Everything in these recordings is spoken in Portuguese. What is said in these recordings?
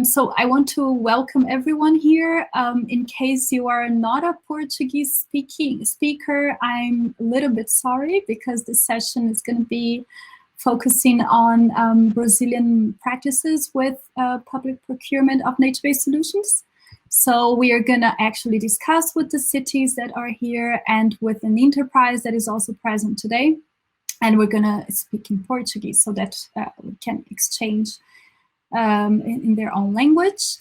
So I want to welcome everyone here. In case you are not a Portuguese speaker, I'm a little bit sorry because this session is going to be focusing on Brazilian practices with public procurement of nature-based solutions. So we are going to actually discuss with the cities that are here and with an enterprise that is also present today. And we're going to speak in Portuguese so that we can exchange in their own language.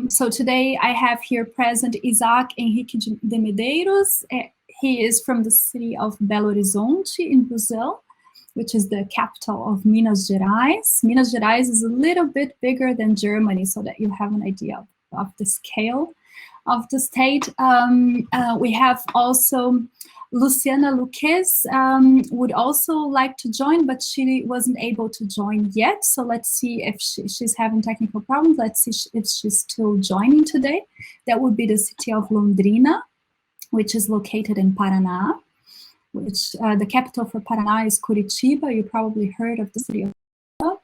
So today I have here present Isaac Henrique de Medeiros. He is from the city of Belo Horizonte in Brazil, which is the capital of Minas Gerais. Minas Gerais is a little bit bigger than Germany, so that you have an idea of the scale of the state. We have also Luciana Luquez would also like to join, but she wasn't able to join yet. So let's see if she's having technical problems. Let's see if she's still joining today. That would be the city of Londrina, which is located in Paraná, which the capital for Paraná is Curitiba. You probably heard of the city of Curitiba.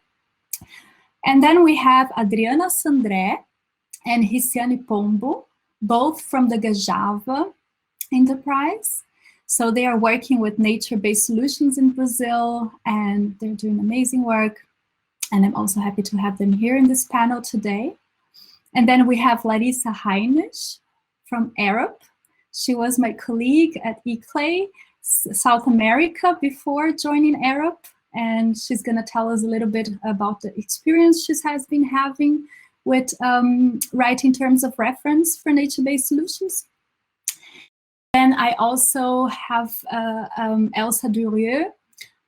And then we have Adriana Sandré and Riciane Pombo, both from the Gajava enterprise. So they are working with nature-based solutions in Brazil, and they're doing amazing work. And I'm also happy to have them here in this panel today. And then we have Larissa Heinrich from Arup. She was my colleague at ICLEI South America before joining Arup, and she's going to tell us a little bit about the experience she has been having with writing terms of reference for nature-based solutions. Then I also have Elsa Durieux,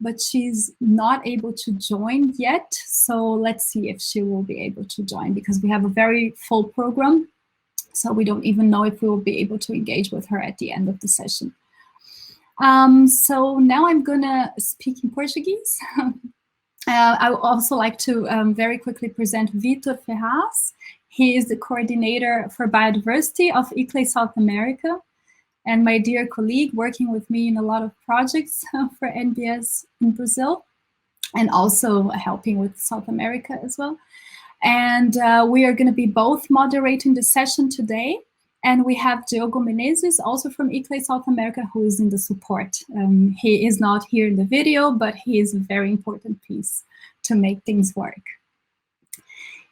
but she's not able to join yet. So let's see if she will be able to join, because we have a very full program. So we don't even know if we will be able to engage with her at the end of the session. So now I'm gonna speak in Portuguese. I would also like to very quickly present Vitor Ferraz. He is the coordinator for biodiversity of ICLEI South America, and my dear colleague working with me in a lot of projects for NBS in Brazil, and also helping with South America as well. And we are going to be both moderating the session today. And we have Diogo Menezes, also from ICLEI South America, who is in the support. He is not here in the video, but he is a very important piece to make things work.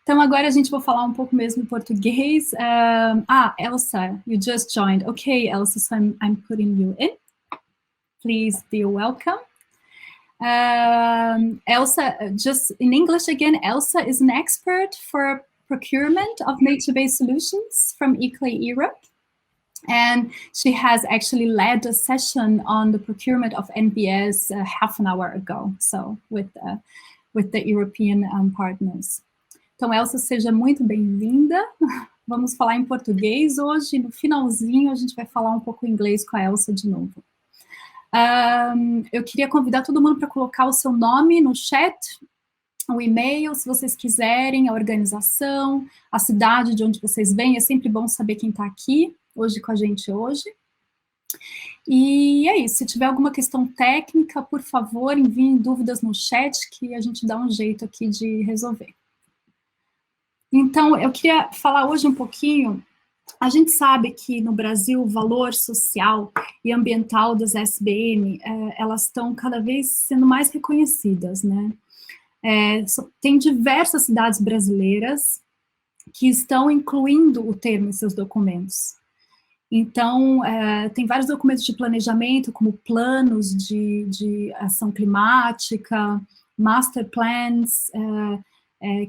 Então, agora a gente vai falar um pouco mesmo em português. Elsa, you just joined. Okay, Elsa, so I'm putting you in. Please be welcome. Elsa, just in English again, Elsa is an expert for procurement of nature-based solutions from ICLEI Europe. And she has actually led a session on the procurement of NBS half an hour ago, so with the European partners. Então, Elsa, seja muito bem-vinda. Vamos falar em português hoje. No finalzinho, a gente vai falar um pouco inglês com a Elsa de novo. Eu queria convidar todo mundo para colocar o seu nome no chat, o e-mail, se vocês quiserem, a organização, a cidade de onde vocês vêm. É sempre bom saber quem está aqui hoje com a gente hoje. E é isso. Se tiver alguma questão técnica, por favor, enviem dúvidas no chat, que a gente dá um jeito aqui de resolver. Então, eu queria falar hoje um pouquinho. A gente sabe que no Brasil o valor social e ambiental das SBM, elas estão cada vez sendo mais reconhecidas, né? Tem diversas cidades brasileiras que estão incluindo o termo em seus documentos. Então, tem vários documentos de planejamento, como planos de ação climática, master plans,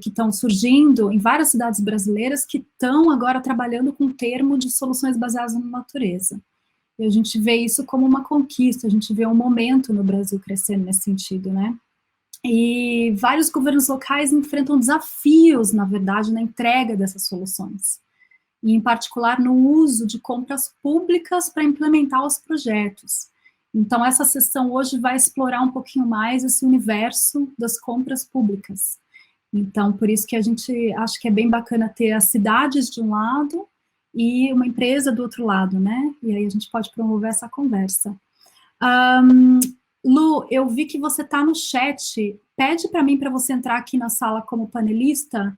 que estão surgindo em várias cidades brasileiras que estão agora trabalhando com o termo de soluções baseadas na natureza. E a gente vê isso como uma conquista, a gente vê um momento no Brasil crescendo nesse sentido, né? E vários governos locais enfrentam desafios, na verdade, na entrega dessas soluções. e, em particular, no uso de compras públicas para implementar os projetos. Então, essa sessão hoje vai explorar um pouquinho mais esse universo das compras públicas. Então, por isso que a gente acha que é bem bacana ter as cidades de um lado e uma empresa do outro lado, né? E aí a gente pode promover essa conversa. Lu, eu vi que você está no chat. Pede para mim para você entrar aqui na sala como panelista,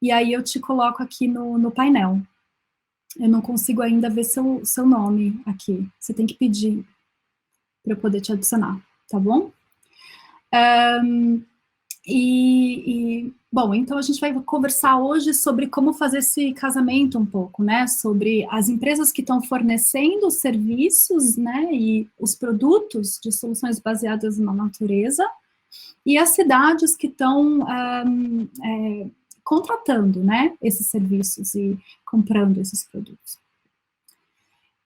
e aí eu te coloco aqui no painel. Eu não consigo ainda ver seu nome aqui. Você tem que pedir para eu poder te adicionar, tá bom? Bom, então a gente vai conversar hoje sobre como fazer esse casamento um pouco, né? Sobre as empresas que estão fornecendo os serviços, né? E os produtos de soluções baseadas na natureza e as cidades que estão contratando, né? Esses serviços e comprando esses produtos.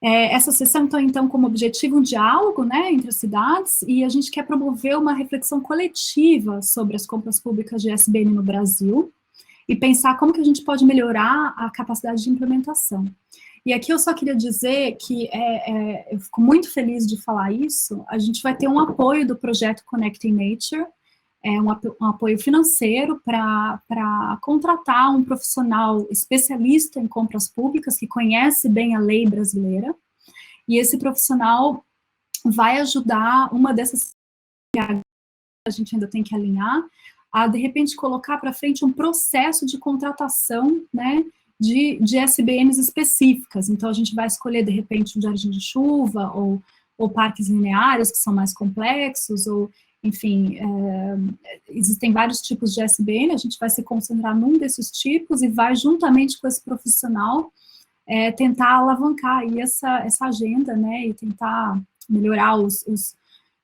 Essa sessão tem, então, como objetivo um diálogo, né, entre as cidades, e a gente quer promover uma reflexão coletiva sobre as compras públicas de SBN no Brasil, e pensar como que a gente pode melhorar a capacidade de implementação. E aqui eu só queria dizer que eu fico muito feliz de falar isso. A gente vai ter um apoio do projeto Connecting Nature, um apoio financeiro para contratar um profissional especialista em compras públicas, que conhece bem a lei brasileira, e esse profissional vai ajudar uma dessas que a gente ainda tem que alinhar, a, de repente, colocar para frente um processo de contratação, né, de SBNs específicas. Então, a gente vai escolher, de repente, um jardim de chuva, ou parques lineares, que são mais complexos, ou enfim, existem vários tipos de SBN, a gente vai se concentrar num desses tipos e vai, juntamente com esse profissional, tentar alavancar aí essa agenda, né, e tentar melhorar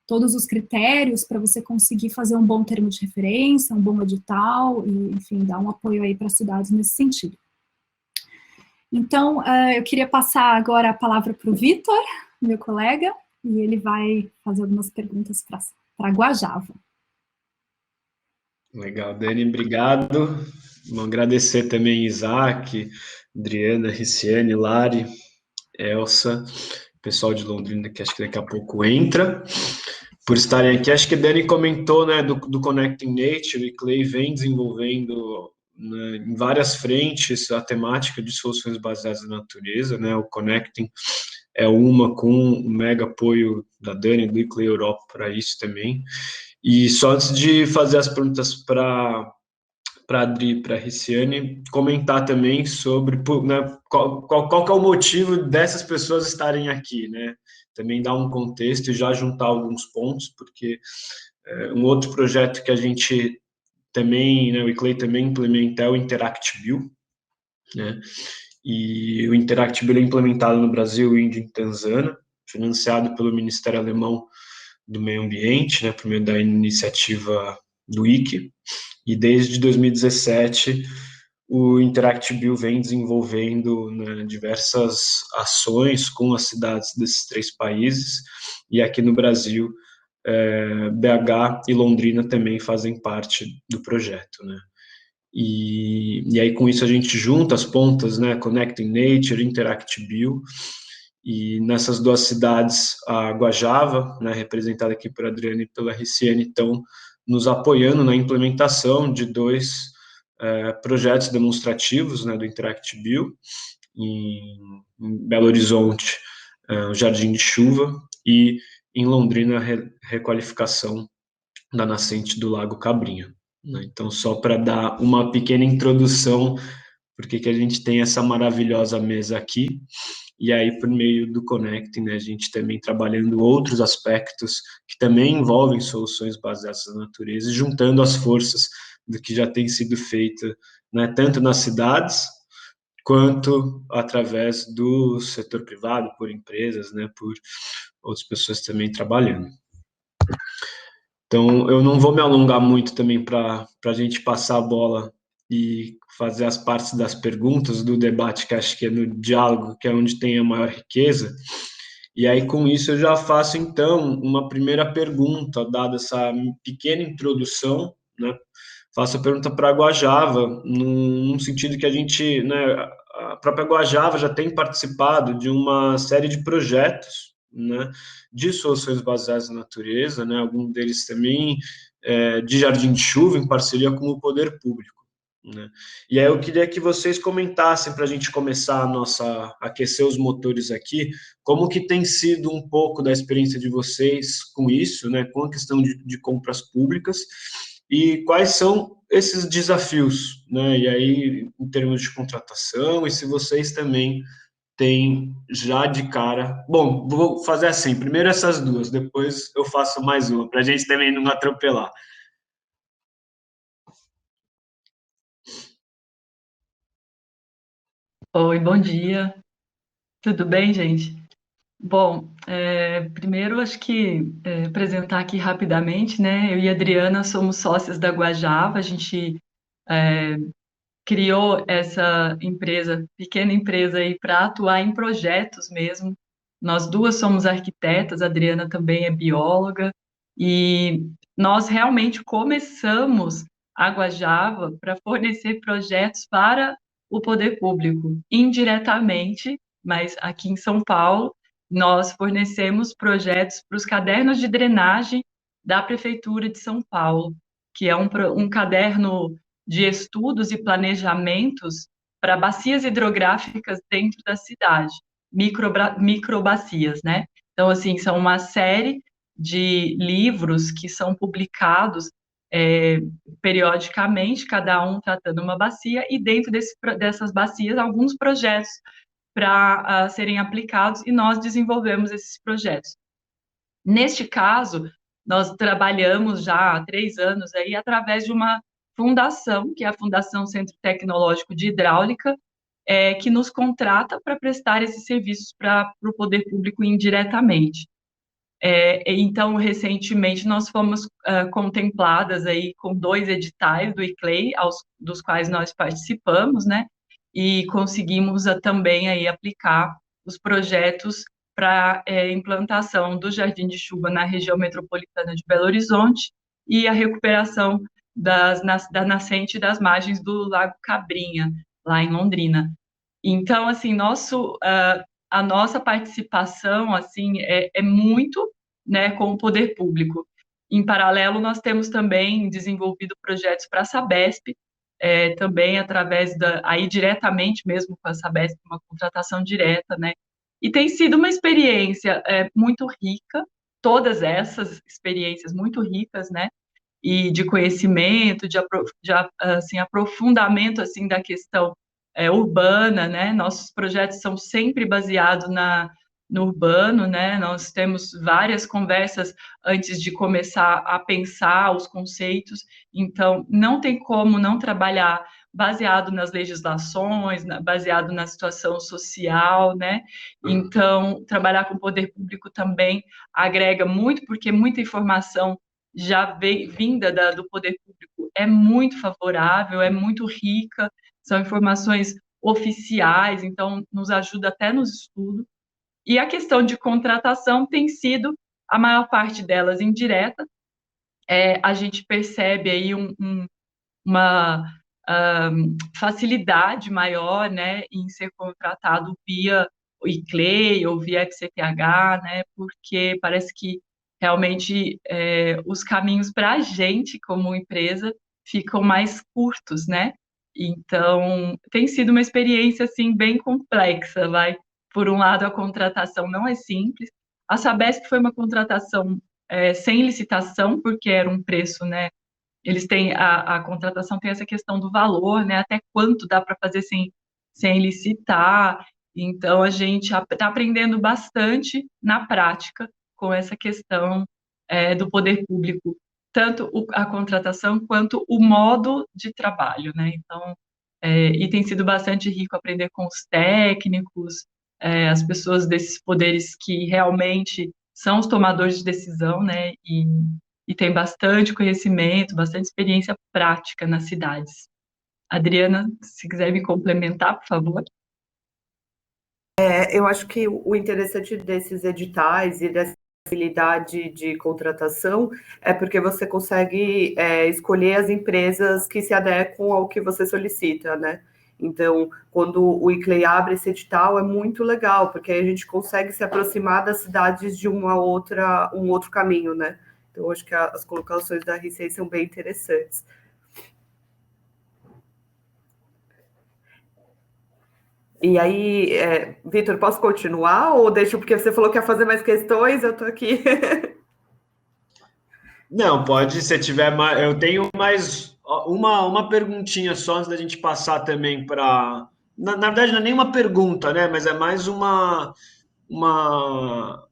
todos os critérios para você conseguir fazer um bom termo de referência, um bom edital, e, enfim, dar um apoio aí para as cidades nesse sentido. Então, eu queria passar agora a palavra para o Vitor, meu colega, e ele vai fazer algumas perguntas para Guajava. Legal, Dani, obrigado. Vou agradecer também Isaac, Adriana, Riciane, Lari, Elsa, pessoal de Londrina, que acho que daqui a pouco entra, por estarem aqui. Acho que a Dani comentou, né, do Connecting Nature, e Clay vem desenvolvendo, né, em várias frentes a temática de soluções baseadas na natureza, né, o Connecting é uma com o mega apoio da Dani, do Clay Europa para isso também. E só antes de fazer as perguntas para Adri e para a Riciane, comentar também sobre, né, qual que é o motivo dessas pessoas estarem aqui, né? Também dar um contexto e já juntar alguns pontos, porque um outro projeto que a gente também, né, o ICLEI também implementa é o Interact Bill, né? E o Interact Bill é implementado no Brasil, Índia e Tanzânia, financiado pelo Ministério Alemão do Meio Ambiente, né, por meio da iniciativa do IC, e desde 2017 o Interact Bill vem desenvolvendo, né, diversas ações com as cidades desses 3 países, e aqui no Brasil, BH e Londrina também fazem parte do projeto, né. E aí com isso a gente junta as pontas, né, Connecting Nature, Interact Bill, e nessas 2 cidades, a Guajava, né, representada aqui por Adriane e pela Riciane, estão nos apoiando na implementação de 2 projetos demonstrativos, né, do Interact Bill, em Belo Horizonte, o Jardim de Chuva, e em Londrina, a requalificação da nascente do Lago Cabrinha, né. Então, só para dar uma pequena introdução, porque que a gente tem essa maravilhosa mesa aqui. E aí, por meio do Connecting, né, a gente também trabalhando outros aspectos que também envolvem soluções baseadas na natureza, juntando as forças do que já tem sido feito, né, tanto nas cidades, quanto através do setor privado, por empresas, né, por outras pessoas também trabalhando. Então, eu não vou me alongar muito também para a gente passar a bola e fazer as partes das perguntas do debate, que acho que é no diálogo, que é onde tem a maior riqueza. E aí, com isso, eu já faço, então, uma primeira pergunta, dada essa pequena introdução, né? Faço a pergunta para a Guajava, num sentido que a gente, né, a própria Guajava já tem participado de uma série de projetos, né, de soluções baseadas na natureza, né, algum deles também de jardim de chuva, em parceria com o poder público, né. E aí eu queria que vocês comentassem, para a gente começar aquecer os motores aqui, como que tem sido um pouco da experiência de vocês com isso, né, com a questão de compras públicas, e quais são esses desafios, né, e aí em termos de contratação, e se vocês também têm já de cara... Bom, vou fazer assim, primeiro essas duas, depois eu faço mais uma, para a gente também não atropelar. Oi, bom dia. Tudo bem, gente? Bom, primeiro acho que apresentar aqui rapidamente, né? Eu e a Adriana somos sócias da Guajava, a gente é, criou essa empresa, pequena empresa aí, para atuar em projetos mesmo. Nós duas somos arquitetas, a Adriana também é bióloga, e nós realmente começamos a Guajava para fornecer projetos para o poder público, indiretamente, mas aqui em São Paulo, nós fornecemos projetos para os cadernos de drenagem da Prefeitura de São Paulo, que é um caderno de estudos e planejamentos para bacias hidrográficas dentro da cidade, microbacias, né? Então, assim, são uma série de livros que são publicados periodicamente, cada um tratando uma bacia, e dentro dessas bacias, alguns projetos para serem aplicados, e nós desenvolvemos esses projetos. Neste caso, nós trabalhamos já há 3 anos aí através de uma fundação, que é a Fundação Centro Tecnológico de Hidráulica, que nos contrata para prestar esses serviços para o poder público indiretamente. Então, recentemente, nós fomos contempladas aí com 2 editais do ICLEI, dos quais nós participamos, né? E conseguimos também aí aplicar os projetos para implantação do Jardim de Chuva na região metropolitana de Belo Horizonte e a recuperação da nascente das margens do Lago Cabrinha, lá em Londrina. Então, assim, a nossa participação, assim, é muito, né, com o poder público. Em paralelo, nós temos também desenvolvido projetos para a Sabesp, também através aí diretamente mesmo com a Sabesp, uma contratação direta, né, e tem sido uma experiência muito rica, todas essas experiências muito ricas, né, e de conhecimento, assim, aprofundamento assim da questão urbana, né? Nossos projetos são sempre baseados no urbano, né? Nós temos várias conversas antes de começar a pensar os conceitos, então não tem como não trabalhar baseado nas legislações, baseado na situação social, né? Então, trabalhar com o poder público também agrega muito, porque muita informação já vinda do poder público é muito favorável, é muito rica, são informações oficiais, então nos ajuda até nos estudos. E a questão de contratação tem sido a maior parte delas indireta. A gente percebe aí uma facilidade maior, né, em ser contratado via o ICLEI ou via FCTH, né, porque parece que realmente os caminhos para a gente, como empresa, ficam mais curtos, né? Então, tem sido uma experiência, assim, bem complexa, vai. Por um lado, a contratação não é simples. A Sabesp foi uma contratação sem licitação, porque era um preço, né, eles têm a contratação tem essa questão do valor, né? Até quanto dá para fazer sem licitar. Então a gente está aprendendo bastante na prática com essa questão do poder público, tanto a contratação quanto o modo de trabalho, né? Então e tem sido bastante rico aprender com os técnicos, as pessoas desses poderes que realmente são os tomadores de decisão, né? E tem bastante conhecimento, bastante experiência prática nas cidades. Adriana, se quiser me complementar, por favor. Eu acho que o interessante desses editais e dessa facilidade de contratação é porque você consegue escolher as empresas que se adequam ao que você solicita, né? Então, quando o ICLEI abre esse edital, é muito legal, porque aí a gente consegue se aproximar das cidades de um outro caminho, né? Então, acho que as colocações da RCI são bem interessantes. E aí, Vitor, posso continuar ou deixo, porque você falou que ia fazer mais questões, eu estou aqui. Não, pode, se tiver mais. Eu tenho mais uma perguntinha só antes da gente passar também para. Na verdade, não é nem uma pergunta, né? Mas é mais uma, uma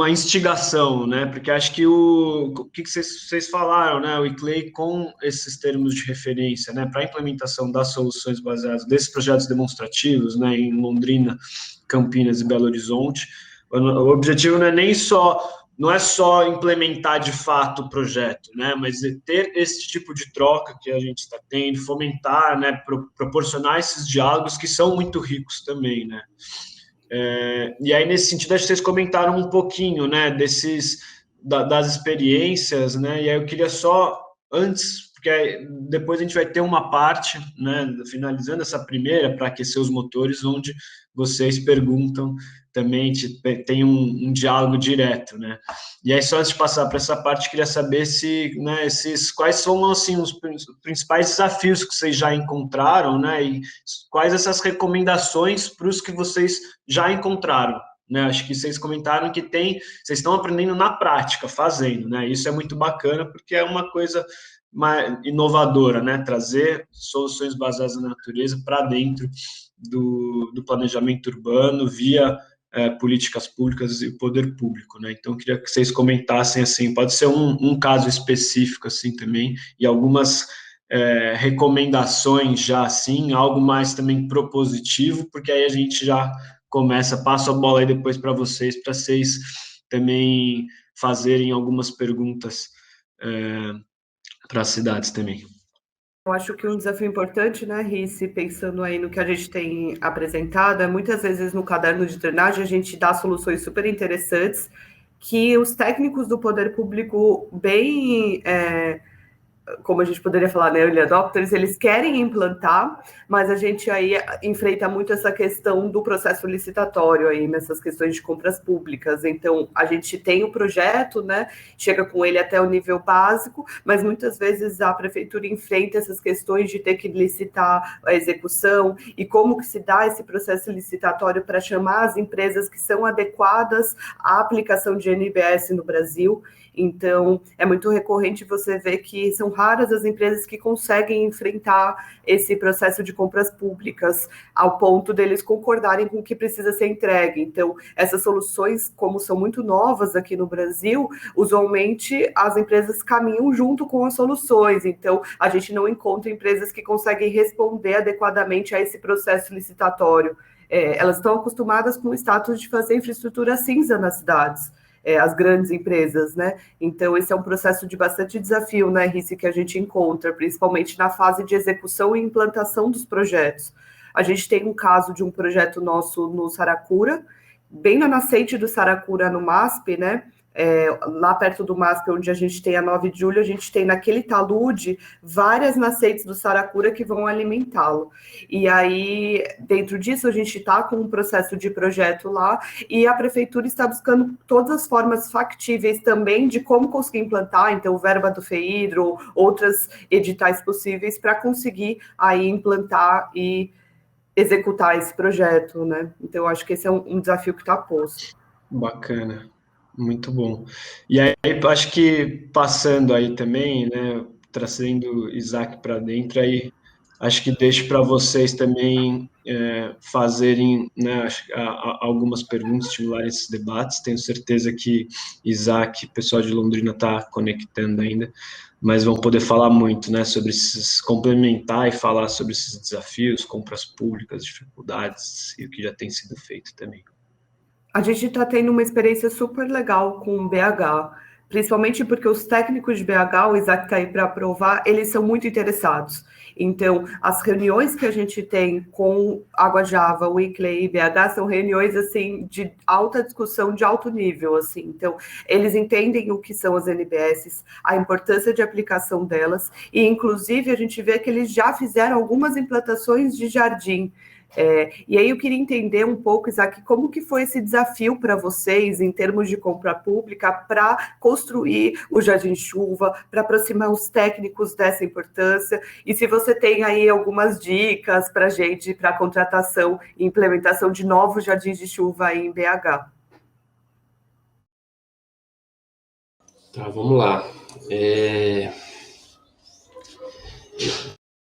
instigação, né? Porque acho que o que vocês falaram, né? O ICLEI com esses termos de referência, né? Para a implementação das soluções baseadas desses projetos demonstrativos, né? Em Londrina, Campinas e Belo Horizonte, o objetivo não é só implementar de fato o projeto, né? Mas é ter esse tipo de troca que a gente está tendo, fomentar, né? Proporcionar esses diálogos que são muito ricos também, né? E aí, nesse sentido, acho que vocês comentaram um pouquinho, né, das experiências, né, e aí eu queria só, antes, porque depois a gente vai ter uma parte, né, finalizando essa primeira, para aquecer os motores, onde vocês perguntam também, tem um diálogo direto, né, e aí só antes de passar para essa parte, queria saber né, quais são, assim, os principais desafios que vocês já encontraram, né, e quais essas recomendações para os que vocês já encontraram, né? Acho que vocês comentaram que vocês estão aprendendo na prática, fazendo, né? Isso é muito bacana porque é uma coisa mais inovadora, né? Trazer soluções baseadas na natureza para dentro do planejamento urbano via políticas públicas e poder público, né? Então, eu queria que vocês comentassem, assim, pode ser um caso específico, assim, também, e algumas recomendações já, assim, algo mais também propositivo, porque aí a gente já passo a bola aí depois para vocês também fazerem algumas perguntas para as cidades também. Eu acho que um desafio importante, né, Rice, pensando aí no que a gente tem apresentado, é muitas vezes no caderno de drenagem a gente dá soluções super interessantes que os técnicos do poder público bem como a gente poderia falar, né, early adopters, eles querem implantar, mas a gente aí enfrenta muito essa questão do processo licitatório aí, nessas questões de compras públicas. Então, a gente tem o projeto, né, chega com ele até o nível básico, mas muitas vezes a prefeitura enfrenta essas questões de ter que licitar a execução e como que se dá esse processo licitatório para chamar as empresas que são adequadas à aplicação de NBS no Brasil. Então, é muito recorrente você ver que são raras as empresas que conseguem enfrentar esse processo de compras públicas ao ponto deles concordarem com o que precisa ser entregue. Então, essas soluções, como são muito novas aqui no Brasil, usualmente as empresas caminham junto com as soluções. Então, a gente não encontra empresas que conseguem responder adequadamente a esse processo licitatório. Elas estão acostumadas com o status de fazer infraestrutura cinza nas cidades. As grandes empresas, né? Então, esse é um processo de bastante desafio, né, Rice, que a gente encontra, principalmente na fase de execução e implantação dos projetos. A gente tem um caso de um projeto nosso no Saracura, bem na nascente do Saracura, no MASP, né? Lá perto do MASP, onde a gente tem a 9 de julho, a gente tem naquele talude várias nascentes do Saracura que vão alimentá-lo. E aí, dentro disso, a gente está com um processo de projeto lá e a prefeitura está buscando todas as formas factíveis também de como conseguir implantar, então, verba do FEHIDRO, outras editais possíveis para conseguir aí implantar e executar esse projeto, né? Então, eu acho que esse é um desafio que está posto. Bacana. Muito bom. E aí, acho que passando aí também, né, trazendo Isaac para dentro, aí acho que deixo para vocês também fazerem, né, algumas perguntas, estimularem esses debates. Tenho certeza que Isaac, o pessoal de Londrina está conectando ainda, mas vão poder falar muito, né, sobre complementar e falar sobre esses desafios, compras públicas, dificuldades e o que já tem sido feito também. A gente está tendo uma experiência super legal com o BH, principalmente porque os técnicos de BH, o Isaac está aí para aprovar, eles são muito interessados. Então, as reuniões que a gente tem com Água Java, o ICLEI e BH são reuniões, assim, de alta discussão, de alto nível, assim. Então, eles entendem o que são as NBS, a importância de aplicação delas, e, inclusive, a gente vê que eles já fizeram algumas implantações de jardim. E aí eu queria entender um pouco, Isaac, como que foi esse desafio para vocês, em termos de compra pública, para construir o Jardim de Chuva, para aproximar os técnicos dessa importância, e se você tem aí algumas dicas para a gente, para a contratação e implementação de novos jardins de chuva aí em BH. Tá, vamos lá.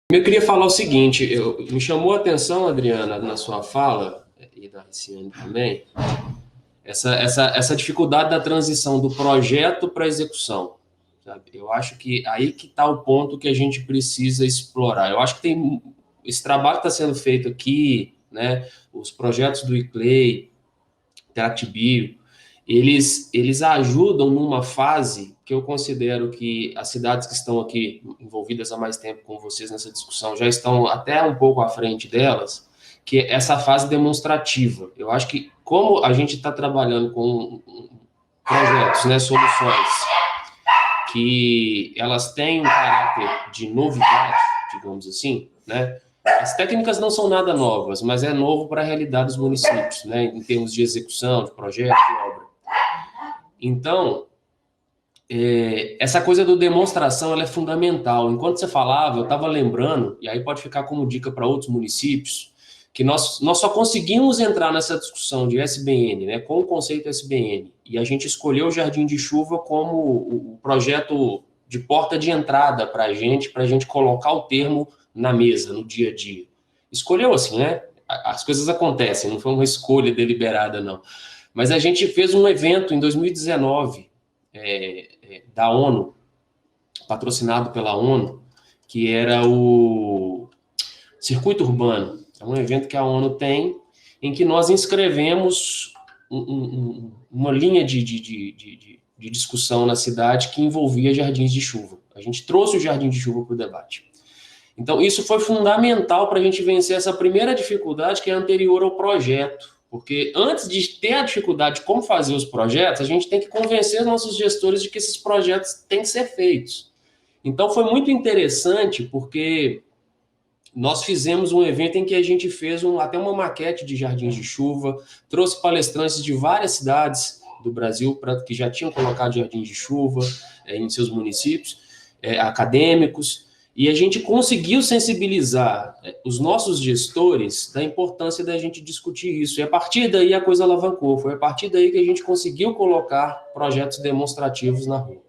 Eu queria falar o seguinte, me chamou a atenção, Adriana, na sua fala, e da Riciane também, essa dificuldade da transição do projeto para a execução. Sabe? Eu acho que aí que está o ponto que a gente precisa explorar. Eu acho que esse trabalho que está sendo feito aqui, né, os projetos do ICLEI, Interactibio, eles ajudam numa fase que eu considero que as cidades que estão aqui envolvidas há mais tempo com vocês nessa discussão já estão até um pouco à frente delas, que é essa fase demonstrativa. Eu acho que como a gente está trabalhando com projetos, né, soluções, que elas têm um caráter de novidade, digamos assim, né? As técnicas não são nada novas, mas é novo para a realidade dos municípios, né, em termos de execução, de projeto, de obra. Então, essa coisa do demonstração ela é fundamental. Enquanto você falava, eu estava lembrando, e aí pode ficar como dica para outros municípios, que nós só conseguimos entrar nessa discussão de SBN, né, com o conceito SBN, e a gente escolheu o Jardim de Chuva como o projeto de porta de entrada para a gente colocar o termo na mesa, no dia a dia. Escolheu assim, né? As coisas acontecem, não foi uma escolha deliberada, não. Mas a gente fez um evento em 2019, da ONU, patrocinado pela ONU, que era o Circuito Urbano. É um evento que a ONU tem, em que nós inscrevemos uma linha de discussão na cidade que envolvia jardins de chuva. A gente trouxe o jardim de chuva para o debate. Então, isso foi fundamental para a gente vencer essa primeira dificuldade que é anterior ao projeto. Porque antes de ter a dificuldade de como fazer os projetos, a gente tem que convencer nossos gestores de que esses projetos têm que ser feitos. Então, foi muito interessante, porque nós fizemos um evento em que a gente fez até uma maquete de jardins de chuva, trouxe palestrantes de várias cidades do Brasil que já tinham colocado jardins de chuva em seus municípios, acadêmicos, e a gente conseguiu sensibilizar os nossos gestores da importância da gente discutir isso. E a partir daí a coisa alavancou. Foi a partir daí que a gente conseguiu colocar projetos demonstrativos na rua.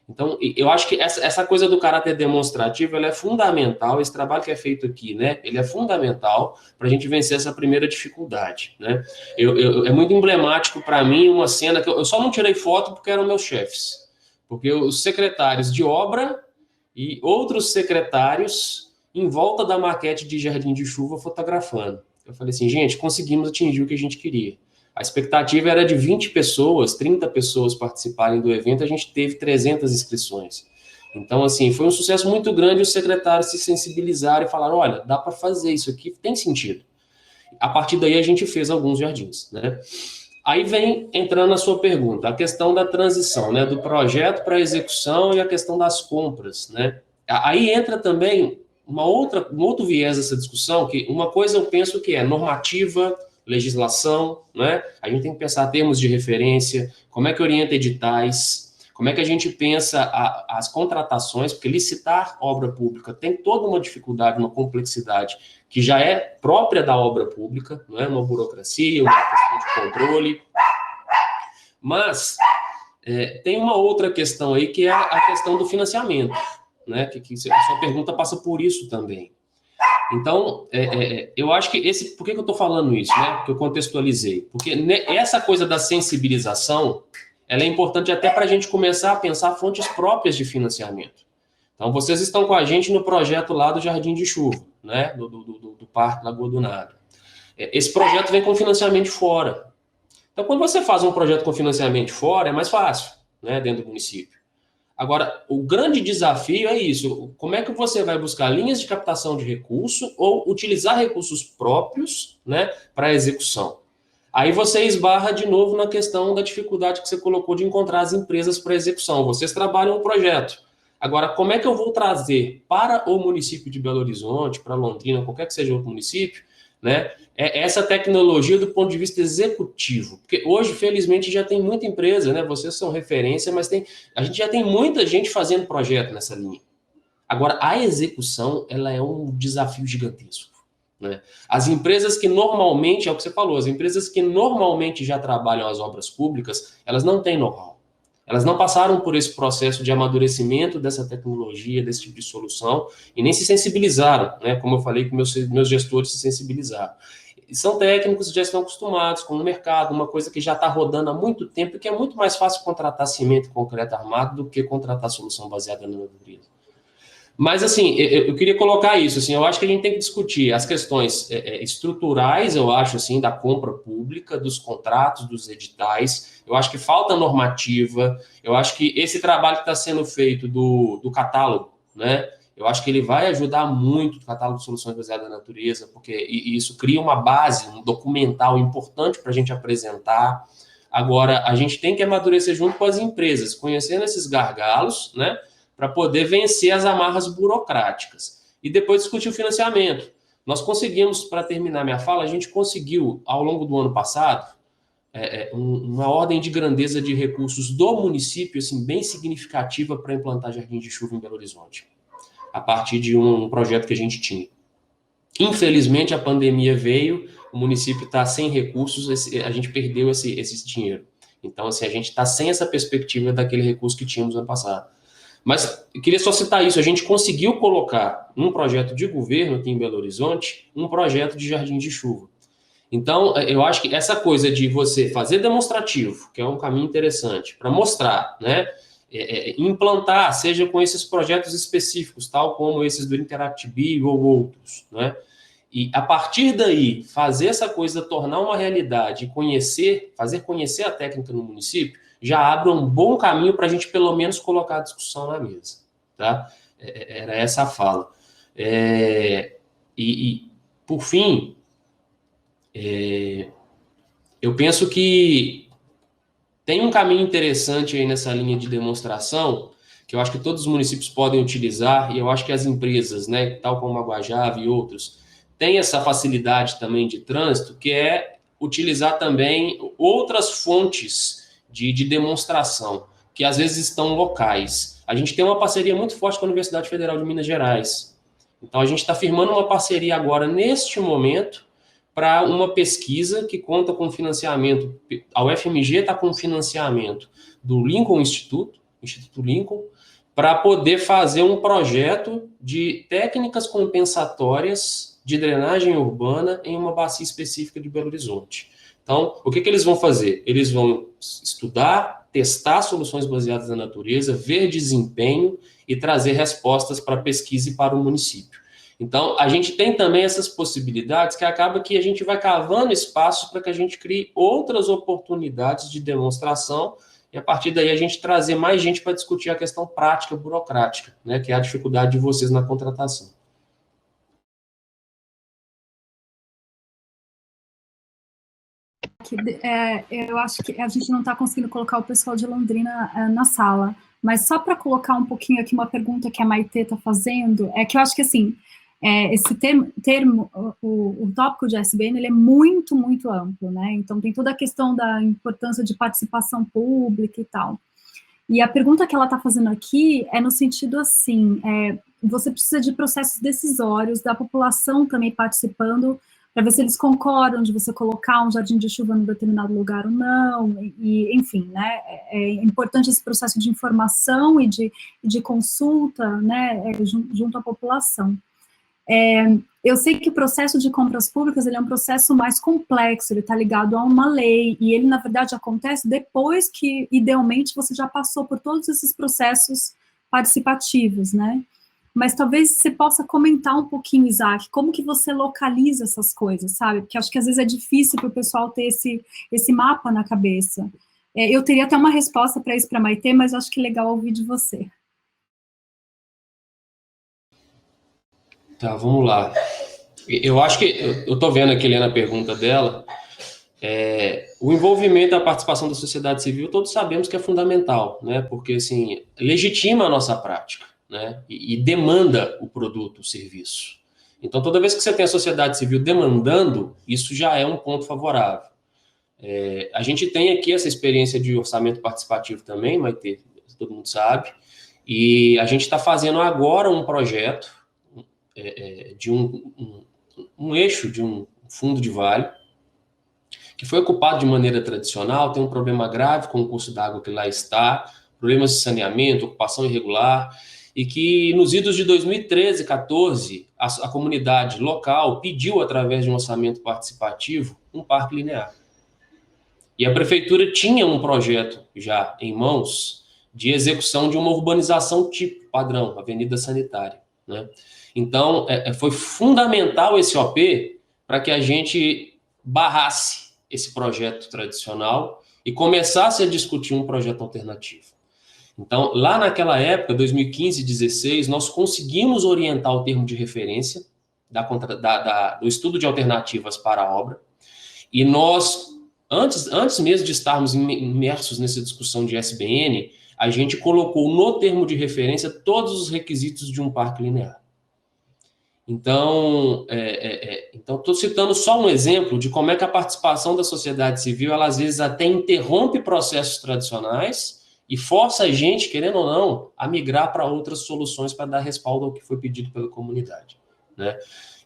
Então, eu acho que essa coisa do caráter demonstrativo ela é fundamental. Esse trabalho que é feito aqui, né? Ele é fundamental para a gente vencer essa primeira dificuldade, né? É muito emblemático para mim uma cena que eu só não tirei foto porque eram meus chefes. Porque os secretários de obra e outros secretários em volta da maquete de jardim de chuva fotografando. Eu falei assim, gente, conseguimos atingir o que a gente queria. A expectativa era de 20 pessoas, 30 pessoas participarem do evento, a gente teve 300 inscrições. Então, assim, foi um sucesso muito grande, os secretários se sensibilizaram e falaram, olha, dá para fazer isso aqui, tem sentido. A partir daí a gente fez alguns jardins, né? Aí vem entrando na sua pergunta, a questão da transição, né, do projeto para a execução e a questão das compras, né? Aí entra também um outro viés dessa discussão, que uma coisa eu penso que é normativa, legislação, né? A gente tem que pensar termos de referência, como é que orienta editais, como é que a gente pensa as contratações, porque licitar obra pública tem toda uma dificuldade, uma complexidade que já é própria da obra pública, não é uma burocracia, uma questão de controle. Mas tem uma outra questão aí, que é a questão do financiamento, né? Que a sua pergunta passa por isso também. Então, eu acho que por que eu estou falando isso, né? Que eu contextualizei. Porque essa coisa da sensibilização, ela é importante até para a gente começar a pensar fontes próprias de financiamento. Então, vocês estão com a gente no projeto lá do Jardim de Chuva, né? Do Parque Lagoa do Nada. Esse projeto vem com financiamento de fora. Então, quando você faz um projeto com financiamento de fora, é mais fácil, né? Dentro do município. Agora, o grande desafio é isso, como é que você vai buscar linhas de captação de recurso ou utilizar recursos próprios, né, para a execução? Aí você esbarra de novo na questão da dificuldade que você colocou de encontrar as empresas para execução. Vocês trabalham um projeto. Agora, como é que eu vou trazer para o município de Belo Horizonte, para Londrina, qualquer que seja outro município, né, essa tecnologia do ponto de vista executivo? Porque hoje, felizmente, já tem muita empresa, né? Vocês são referência, mas a gente já tem muita gente fazendo projeto nessa linha. Agora, a execução, ela é um desafio gigantesco, né? As empresas que normalmente, é o que você falou, as empresas que normalmente já trabalham as obras públicas, elas não têm know-how. Elas não passaram por esse processo de amadurecimento dessa tecnologia, desse tipo de solução, e nem se sensibilizaram, né? Como eu falei, que meus gestores se sensibilizaram. E são técnicos que já estão acostumados com o mercado, uma coisa que já está rodando há muito tempo, e que é muito mais fácil contratar cimento e concreto armado do que contratar solução baseada na natureza. Mas, assim, eu queria colocar isso, assim, eu acho que a gente tem que discutir as questões estruturais, eu acho, assim, da compra pública, dos contratos, dos editais, eu acho que falta normativa, eu acho que esse trabalho que está sendo feito do catálogo, né, eu acho que ele vai ajudar muito o catálogo de soluções baseadas na natureza, porque isso cria uma base, um documental importante para a gente apresentar. Agora, a gente tem que amadurecer junto com as empresas, conhecendo esses gargalos, né, para poder vencer as amarras burocráticas. E depois discutir o financiamento. Nós conseguimos, para terminar minha fala, a gente conseguiu, ao longo do ano passado, uma ordem de grandeza de recursos do município, assim, bem significativa para implantar jardim de chuva em Belo Horizonte, a partir de um projeto que a gente tinha. Infelizmente, a pandemia veio, o município está sem recursos, a gente perdeu esse dinheiro. Então, assim, a gente está sem essa perspectiva daquele recurso que tínhamos no ano passado. Mas eu queria só citar isso, a gente conseguiu colocar um projeto de governo aqui em Belo Horizonte, um projeto de jardim de chuva. Então, eu acho que essa coisa de você fazer demonstrativo, que é um caminho interessante, para mostrar, né, implantar, seja com esses projetos específicos, tal como esses do InteractBee ou outros, né, e a partir daí, fazer essa coisa tornar uma realidade e fazer conhecer a técnica no município, já abre um bom caminho para a gente, pelo menos, colocar a discussão na mesa. Tá? Era essa a fala. Por fim, eu penso que tem um caminho interessante aí nessa linha de demonstração, que eu acho que todos os municípios podem utilizar, e eu acho que as empresas, né, tal como a Guajava e outros, têm essa facilidade também de trânsito, que é utilizar também outras fontes de demonstração, que às vezes estão locais. A gente tem uma parceria muito forte com a Universidade Federal de Minas Gerais. Então, a gente está firmando uma parceria agora, neste momento, para uma pesquisa que conta com financiamento. A UFMG está com financiamento do Lincoln Instituto Lincoln, para poder fazer um projeto de técnicas compensatórias de drenagem urbana em uma bacia específica de Belo Horizonte. Então, o que eles vão fazer? Eles vão estudar, testar soluções baseadas na natureza, ver desempenho e trazer respostas para a pesquisa e para o município. Então, a gente tem também essas possibilidades que acaba que a gente vai cavando espaços para que a gente crie outras oportunidades de demonstração e, a partir daí, a gente trazer mais gente para discutir a questão prática, burocrática, né, que é a dificuldade de vocês na contratação. Eu acho que a gente não está conseguindo colocar o pessoal de Londrina na sala, mas só para colocar um pouquinho aqui uma pergunta que a Maitê está fazendo, é que eu acho que, assim, esse termo o tópico de SBN, ele é muito, muito amplo, né? Então, tem toda a questão da importância de participação pública e tal. E a pergunta que ela está fazendo aqui é no sentido, assim, você precisa de processos decisórios, da população também participando, para ver se eles concordam de você colocar um jardim de chuva em determinado lugar ou não, e enfim, né, é importante esse processo de informação e de consulta, né, junto à população. Eu sei que o processo de compras públicas, ele é um processo mais complexo, ele está ligado a uma lei, e ele, na verdade, acontece depois que, idealmente, você já passou por todos esses processos participativos, né? Mas talvez você possa comentar um pouquinho, Isaac, como que você localiza essas coisas, sabe? Porque acho que às vezes é difícil para o pessoal ter esse mapa na cabeça. Eu teria até uma resposta para isso para a Maitê, mas acho que é legal ouvir de você. Tá, vamos lá. Eu acho que eu estou vendo aqui, lendo a pergunta dela. O envolvimento da participação da sociedade civil, todos sabemos que é fundamental, né? Porque assim, legitima a nossa prática, né? E demanda o produto, o serviço. Então, toda vez que você tem a sociedade civil demandando, isso já é um ponto favorável. A gente tem aqui essa experiência de orçamento participativo também, Maitê, todo mundo sabe, e a gente está fazendo agora um projeto de um eixo de um fundo de vale, que foi ocupado de maneira tradicional, tem um problema grave com o curso d'água que lá está, problemas de saneamento, ocupação irregular, e que nos idos de 2013 e 2014, a comunidade local pediu, através de um orçamento participativo, um parque linear. E a prefeitura tinha um projeto já em mãos de execução de uma urbanização tipo padrão, Avenida Sanitária, né? Então, foi fundamental esse OP para que a gente barrasse esse projeto tradicional e começasse a discutir um projeto alternativo. Então, lá naquela época, 2015 e 2016, nós conseguimos orientar o termo de referência do estudo de alternativas para a obra, e nós, antes mesmo de estarmos imersos nessa discussão de SBN, a gente colocou no termo de referência todos os requisitos de um parque linear. Então, estou citando só um exemplo de como é que a participação da sociedade civil, ela às vezes até interrompe processos tradicionais e força a gente, querendo ou não, a migrar para outras soluções para dar respaldo ao que foi pedido pela comunidade, né?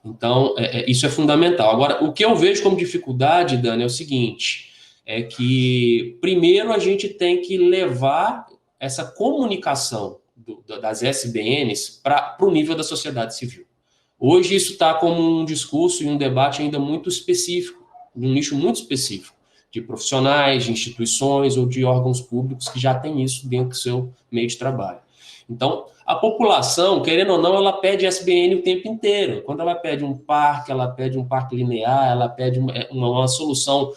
Então, isso é fundamental. Agora, o que eu vejo como dificuldade, Dani, é o seguinte, é que, primeiro, a gente tem que levar essa comunicação das SBNs para o nível da sociedade civil. Hoje isso está como um discurso e um debate ainda muito específico, um nicho muito específico, de profissionais, de instituições ou de órgãos públicos que já têm isso dentro do seu meio de trabalho. Então, a população, querendo ou não, ela pede SBN o tempo inteiro. Quando ela pede um parque linear, ela pede uma solução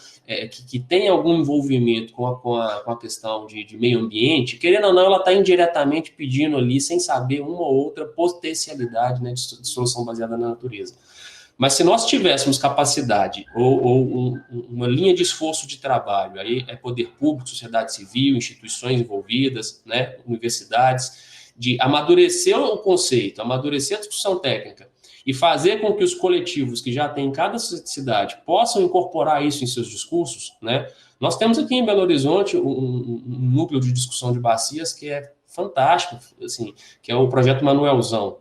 que tenha algum envolvimento com a questão de meio ambiente, querendo ou não, ela está indiretamente pedindo ali, sem saber, uma ou outra potencialidade, né, de solução baseada na natureza. Mas se nós tivéssemos capacidade ou uma linha de esforço de trabalho, aí é poder público, sociedade civil, instituições envolvidas, né, universidades, de amadurecer o conceito, amadurecer a discussão técnica e fazer com que os coletivos que já têm em cada cidade possam incorporar isso em seus discursos, né? Nós temos aqui em Belo Horizonte um núcleo de discussão de bacias que é fantástico, assim, que é o Projeto Manuelzão.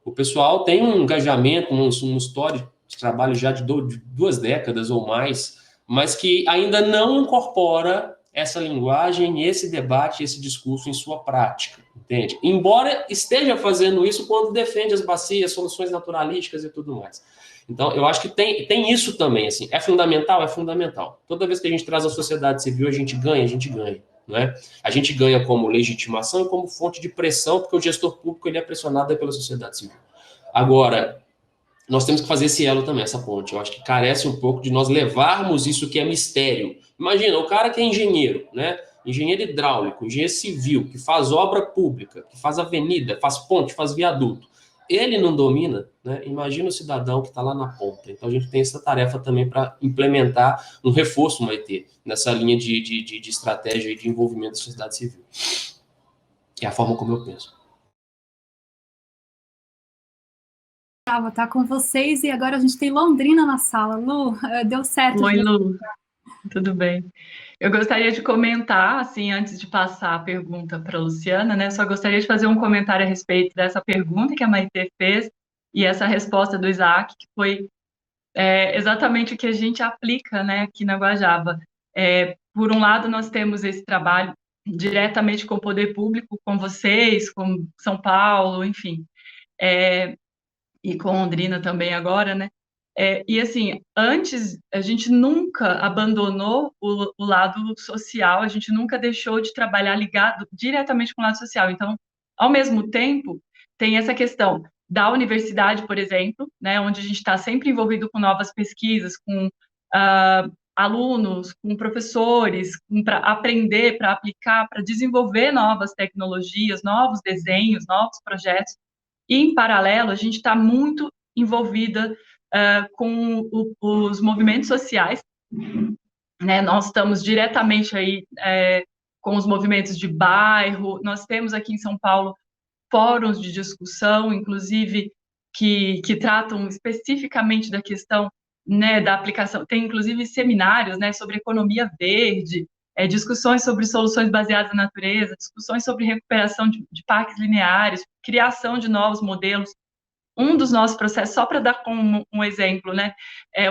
O pessoal tem um engajamento, uma história de trabalho já de 2 décadas ou mais, mas que ainda não incorpora essa linguagem, esse debate, esse discurso em sua prática, entende? Embora esteja fazendo isso quando defende as bacias, soluções naturalísticas e tudo mais. Então, eu acho que tem isso também, assim, é fundamental? É fundamental. Toda vez que a gente traz a sociedade civil, a gente ganha, não é? A gente ganha como legitimação e como fonte de pressão, porque o gestor público ele é pressionado pela sociedade civil. Agora, nós temos que fazer esse elo também, essa ponte. Eu acho que carece um pouco de nós levarmos isso que é mistério. Imagina, o cara que é engenheiro, né? Engenheiro hidráulico, engenheiro civil, que faz obra pública, que faz avenida, faz ponte, faz viaduto. Ele não domina, né? Imagina o cidadão que está lá na ponta. Então, a gente tem essa tarefa também para implementar um reforço, Maitê, nessa linha de estratégia e de envolvimento da sociedade civil. É a forma como eu penso. Vou estar com vocês e agora a gente tem Londrina na sala. Lu, deu certo. Oi, Lu. Tudo bem. Eu gostaria de comentar, assim, antes de passar a pergunta para a Luciana, né? Só gostaria de fazer um comentário a respeito dessa pergunta que a Maitê fez e essa resposta do Isaac, que foi exatamente o que a gente aplica, né, aqui na Guajava. Por um lado, nós temos esse trabalho diretamente com o poder público, com vocês, com São Paulo, enfim, e com Londrina também agora, né? E assim, antes a gente nunca abandonou o lado social, a gente nunca deixou de trabalhar ligado diretamente com o lado social. Então, ao mesmo tempo, tem essa questão da universidade, por exemplo, né, onde a gente está sempre envolvido com novas pesquisas, com a alunos, com professores, para aprender, para aplicar, para desenvolver novas tecnologias, novos desenhos, novos projetos. E, em paralelo, a gente está muito envolvida com os movimentos sociais, né? Nós estamos diretamente aí com os movimentos de bairro, nós temos aqui em São Paulo fóruns de discussão, inclusive, que tratam especificamente da questão, né, da aplicação, tem inclusive seminários, né, sobre economia verde, discussões sobre soluções baseadas na natureza, discussões sobre recuperação de parques lineares, criação de novos modelos. Um dos nossos processos, só para dar como um exemplo, né,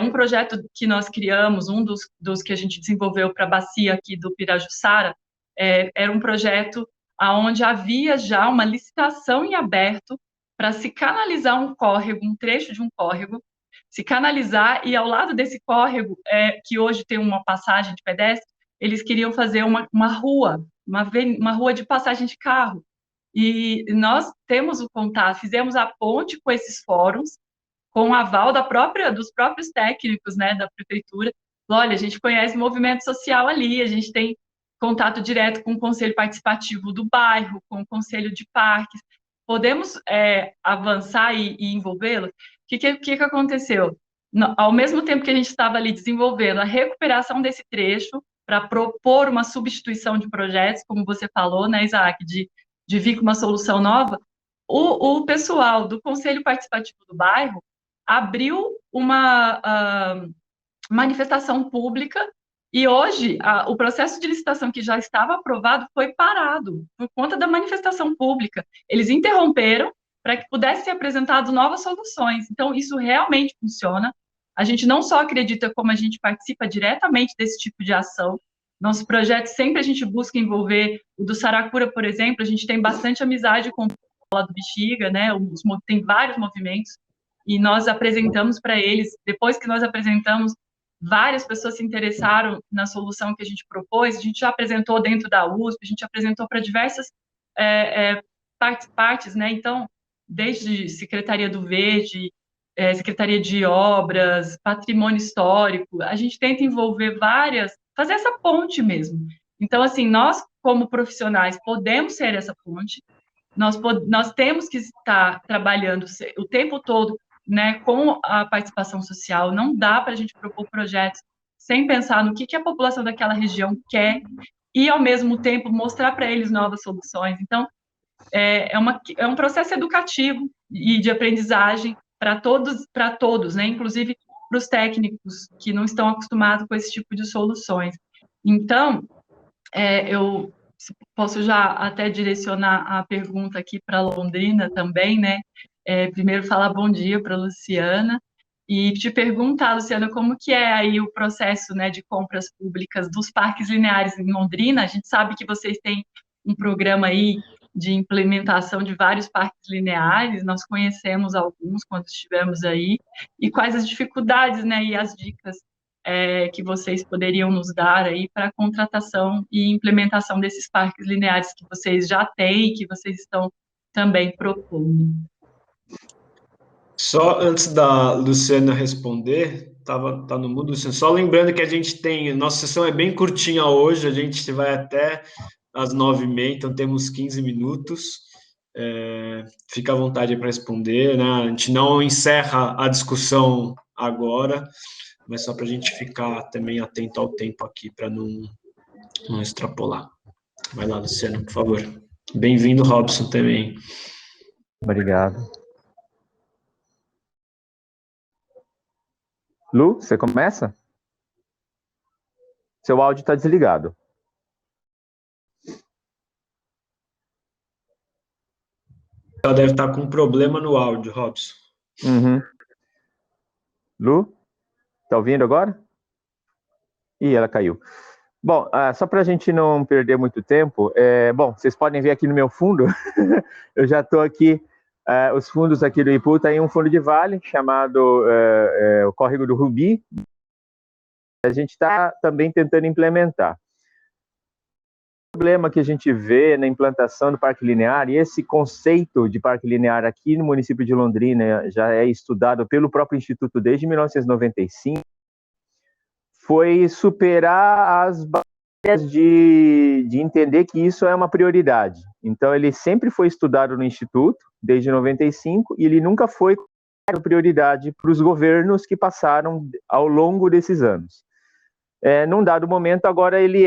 um projeto que nós criamos, um dos que a gente desenvolveu para a bacia aqui do Pirajussara, era um projeto onde havia já uma licitação em aberto para se canalizar um córrego, um trecho de um córrego, se canalizar, e ao lado desse córrego, que hoje tem uma passagem de pedestre, eles queriam fazer uma rua de passagem de carro. E nós temos o contato, fizemos a ponte com esses fóruns, com o aval dos próprios técnicos, né, da prefeitura. Olha, a gente conhece o movimento social ali, a gente tem contato direto com o conselho participativo do bairro, com o conselho de parques. Podemos avançar e envolvê-lo? O que aconteceu? Ao mesmo tempo que a gente estava ali desenvolvendo a recuperação desse trecho, para propor uma substituição de projetos, como você falou, né, Isaac, de vir com uma solução nova, o pessoal do Conselho Participativo do Bairro abriu uma manifestação pública, e hoje o processo de licitação que já estava aprovado foi parado por conta da manifestação pública. Eles interromperam para que pudessem ser apresentadas novas soluções. Então, isso realmente funciona. A gente não só acredita, como a gente participa diretamente desse tipo de ação. Nosso projeto, sempre a gente busca envolver o do Saracura, por exemplo, a gente tem bastante amizade com o lá do Bexiga, né? Tem vários movimentos, e nós apresentamos para eles, depois que nós apresentamos, várias pessoas se interessaram na solução que a gente propôs, a gente já apresentou dentro da USP, a gente apresentou para diversas partes, né? Então, desde Secretaria do Verde, Secretaria de Obras, Patrimônio Histórico, a gente tenta envolver fazer essa ponte mesmo. Então, assim, nós, como profissionais, podemos ser essa ponte, nós temos que estar trabalhando o tempo todo, né, com a participação social. Não dá para a gente propor projetos sem pensar no que a população daquela região quer e, ao mesmo tempo, mostrar para eles novas soluções. Então, é um processo educativo e de aprendizagem para todos, né, inclusive para os técnicos que não estão acostumados com esse tipo de soluções. Então, eu posso já até direcionar a pergunta aqui para Londrina também, né? Primeiro falar bom dia para a Luciana e te perguntar, Luciana, como que é aí o processo, né, de compras públicas dos parques lineares em Londrina? A gente sabe que vocês têm um programa aí de implementação de vários parques lineares, nós conhecemos alguns quando estivemos aí, e quais as dificuldades, né, e as dicas que vocês poderiam nos dar aí para a contratação e implementação desses parques lineares que vocês já têm e que vocês estão também propondo. Só antes da Luciana responder, tá no mudo, Luciana, só lembrando que nossa sessão é bem curtinha hoje, a gente vai até às 9h30, então temos 15 minutos, fica à vontade para responder, né? A gente não encerra a discussão agora, mas só para a gente ficar também atento ao tempo aqui, para não extrapolar. Vai lá, Luciano, por favor. Bem-vindo, Robson, também. Obrigado. Lu, você começa? Seu áudio está desligado. Ela deve estar com um problema no áudio, Robson. Uhum. Lu? Tá ouvindo agora? Ih, ela caiu. Bom, só para a gente não perder muito tempo, bom, vocês podem ver aqui no meu fundo, eu já estou aqui, os fundos aqui do Ipu, tem um fundo de vale chamado o Córrego do Rubi, a gente está também tentando implementar. O problema que a gente vê na implantação do parque linear, e esse conceito de parque linear aqui no município de Londrina já é estudado pelo próprio Instituto desde 1995, foi superar as barreiras de entender que isso é uma prioridade. Então, ele sempre foi estudado no Instituto, desde 95, e ele nunca foi prioridade para os governos que passaram ao longo desses anos. Num dado momento, agora ele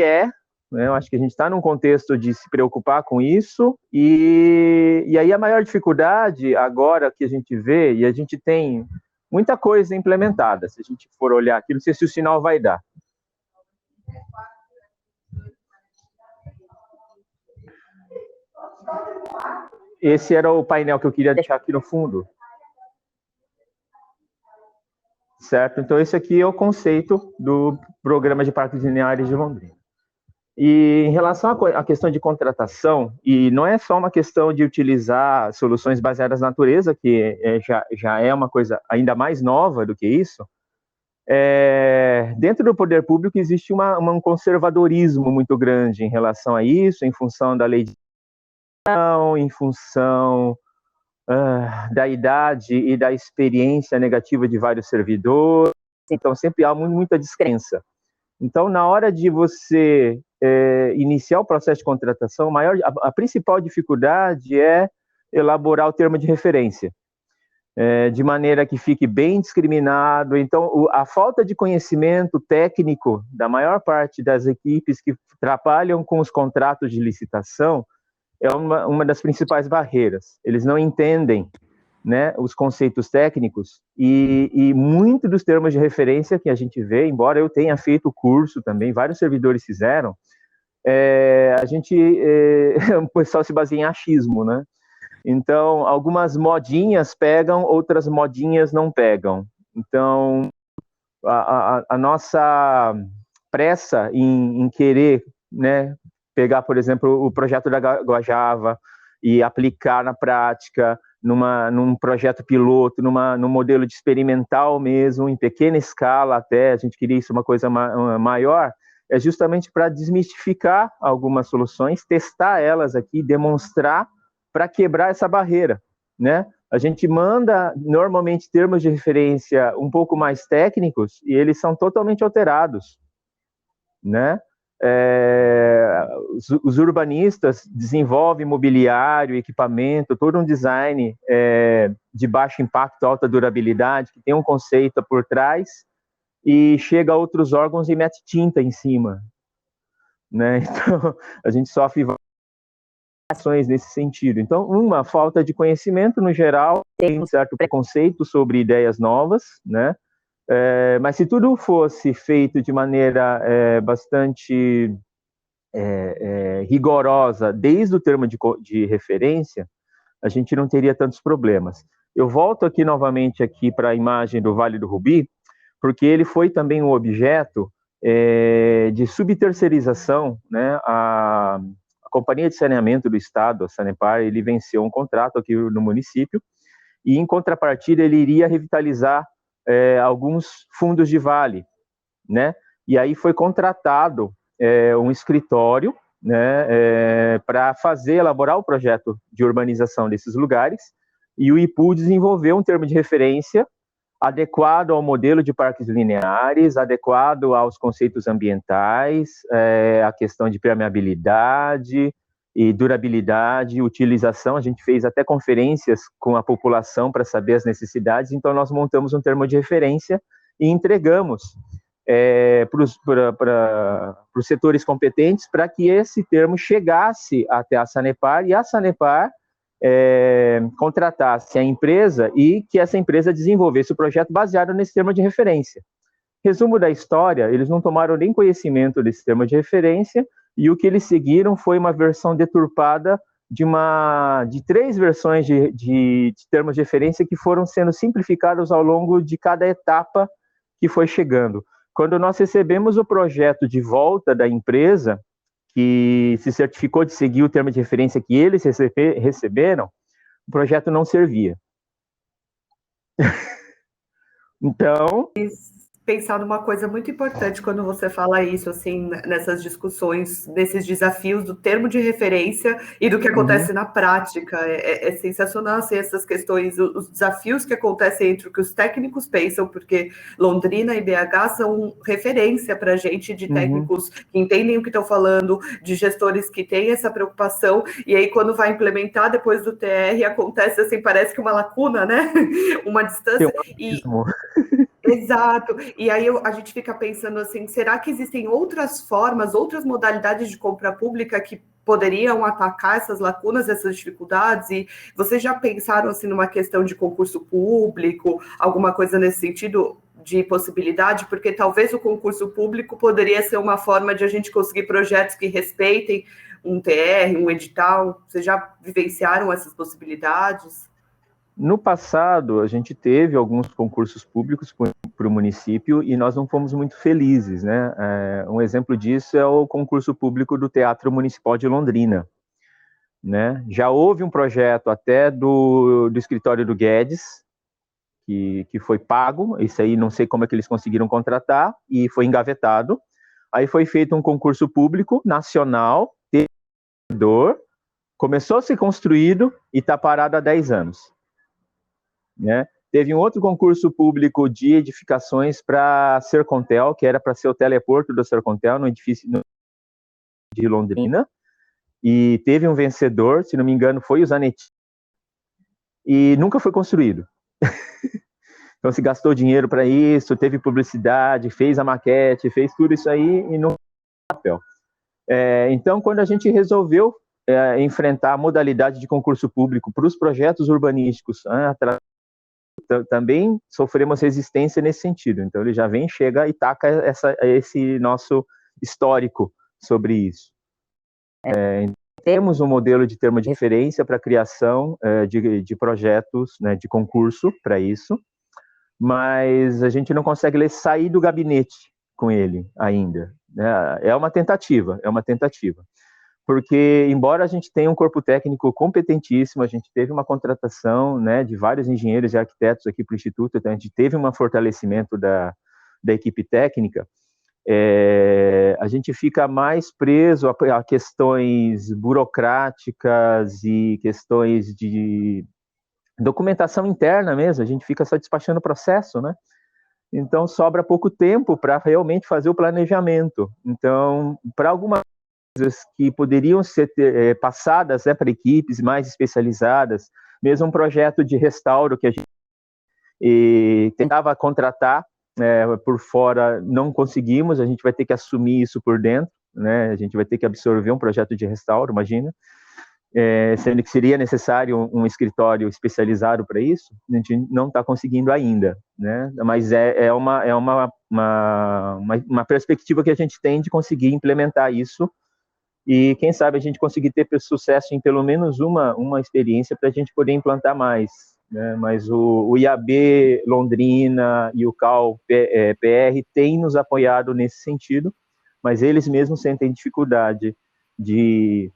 né, eu acho que a gente está num contexto de se preocupar com isso, e aí a maior dificuldade agora que a gente vê, e a gente tem muita coisa implementada, se a gente for olhar aqui, não sei se o sinal vai dar. Esse era o painel que eu queria deixar aqui no fundo. Certo? Então, esse aqui é o conceito do Programa de Parques Lineares de Londrina. E em relação à questão de contratação, e não é só uma questão de utilizar soluções baseadas na natureza, que já é uma coisa ainda mais nova do que isso, dentro do poder público existe um conservadorismo muito grande em relação a isso, em função da lei de em função da idade e da experiência negativa de vários servidores, então sempre há muita descrença. Então, na hora de você iniciar o processo de contratação, a principal dificuldade é elaborar o termo de referência, de maneira que fique bem discriminado. Então, a falta de conhecimento técnico da maior parte das equipes que trabalham com os contratos de licitação é uma das principais barreiras. Eles não entendem, né, os conceitos técnicos e muito dos termos de referência que a gente vê, embora eu tenha feito o curso também, vários servidores fizeram, o pessoal se baseia em achismo, né? Então, algumas modinhas pegam, outras modinhas não pegam. Então, a nossa pressa em querer, né, pegar, por exemplo, o projeto da Guajava e aplicar na prática, num projeto piloto, num modelo de experimental mesmo, em pequena escala até, a gente queria isso uma coisa maior, é justamente para desmistificar algumas soluções, testar elas aqui, demonstrar, para quebrar essa barreira, né? A gente manda, normalmente, termos de referência um pouco mais técnicos e eles são totalmente alterados, né? Os urbanistas desenvolvem mobiliário, equipamento, todo um design de baixo impacto, alta durabilidade, que tem um conceito por trás, e chega a outros órgãos e mete tinta em cima, né? Então, a gente sofre ações nesse sentido. Então, uma falta de conhecimento no geral, tem um certo preconceito sobre ideias novas, né? Mas se tudo fosse feito de maneira bastante rigorosa, desde o termo de referência, a gente não teria tantos problemas. Eu volto aqui novamente aqui para a imagem do Vale do Rubi, porque ele foi também um objeto de subterceirização, né? A Companhia de Saneamento do Estado, a Sanepar, ele venceu um contrato aqui no município e, em contrapartida, ele iria revitalizar alguns fundos de vale, né? E aí foi contratado um escritório, né, para elaborar o projeto de urbanização desses lugares, e o IPU desenvolveu um termo de referência adequado ao modelo de parques lineares, adequado aos conceitos ambientais, a questão de permeabilidade e durabilidade, utilização. A gente fez até conferências com a população para saber as necessidades, então nós montamos um termo de referência e entregamos para os setores competentes para que esse termo chegasse até a Sanepar e a Sanepar contratasse a empresa e que essa empresa desenvolvesse o projeto baseado nesse termo de referência. Resumo da história, eles não tomaram nem conhecimento desse termo de referência e o que eles seguiram foi uma versão deturpada de 3 versões de termos de referência que foram sendo simplificados ao longo de cada etapa que foi chegando. Quando nós recebemos o projeto de volta da empresa, que se certificou de seguir o termo de referência que eles receberam, o projeto não servia. Então, pensar numa coisa muito importante quando você fala isso, assim, nessas discussões, nesses desafios do termo de referência e do que acontece na prática. É sensacional, assim, essas questões, os desafios que acontecem entre o que os técnicos pensam, porque Londrina e BH são referência para a gente de técnicos que entendem o que estão falando, de gestores que têm essa preocupação, e aí quando vai implementar depois do TR, acontece assim, parece que uma lacuna, né? Uma distância. Exato, e aí a gente fica pensando assim, será que existem outras formas, outras modalidades de compra pública que poderiam atacar essas lacunas, essas dificuldades? E vocês já pensaram assim numa questão de concurso público, alguma coisa nesse sentido de possibilidade? Porque talvez o concurso público poderia ser uma forma de a gente conseguir projetos que respeitem um TR, um edital. Vocês já vivenciaram essas possibilidades? No passado, a gente teve alguns concursos públicos para o município e nós não fomos muito felizes, né? Um exemplo disso é o concurso público do Teatro Municipal de Londrina, né? Já houve um projeto até do escritório do Guedes, que foi pago, isso aí não sei como é que eles conseguiram contratar, e foi engavetado. Aí foi feito um concurso público nacional, começou a ser construído e está parado há 10 anos. Né? Teve um outro concurso público de edificações para Sercontel, que era para ser o teleporto do Sercontel, no edifício de Londrina, e teve um vencedor, se não me engano, foi o Zanetti, e nunca foi construído. Então se gastou dinheiro para isso, teve publicidade, fez a maquete, fez tudo isso aí e não foi papel. Então, quando a gente resolveu enfrentar a modalidade de concurso público para os projetos urbanísticos, também sofremos resistência nesse sentido. Então ele já chega e taca esse nosso histórico sobre isso. Temos um modelo de termo de referência para a criação de projetos, né, de concurso para isso, mas a gente não consegue sair do gabinete com ele ainda. É uma tentativa. Porque, embora a gente tenha um corpo técnico competentíssimo, a gente teve uma contratação, né, de vários engenheiros e arquitetos aqui para o Instituto, então a gente teve um fortalecimento da equipe técnica, a gente fica mais preso a questões burocráticas e questões de documentação interna mesmo, a gente fica só despachando o processo, né? Então, sobra pouco tempo para realmente fazer o planejamento. Então, para algumas coisas que poderiam ser passadas, né, para equipes mais especializadas, mesmo um projeto de restauro que a gente tentava contratar por fora, não conseguimos, a gente vai ter que assumir isso por dentro, né, a gente vai ter que absorver um projeto de restauro, imagina, sendo que seria necessário um escritório especializado para isso, a gente não está conseguindo ainda, né, mas é uma perspectiva que a gente tem de conseguir implementar isso. E quem sabe a gente conseguir ter sucesso em pelo menos uma experiência para a gente poder implantar mais, né? Mas o IAB Londrina e o CAL PR têm nos apoiado nesse sentido, mas eles mesmos sentem dificuldade de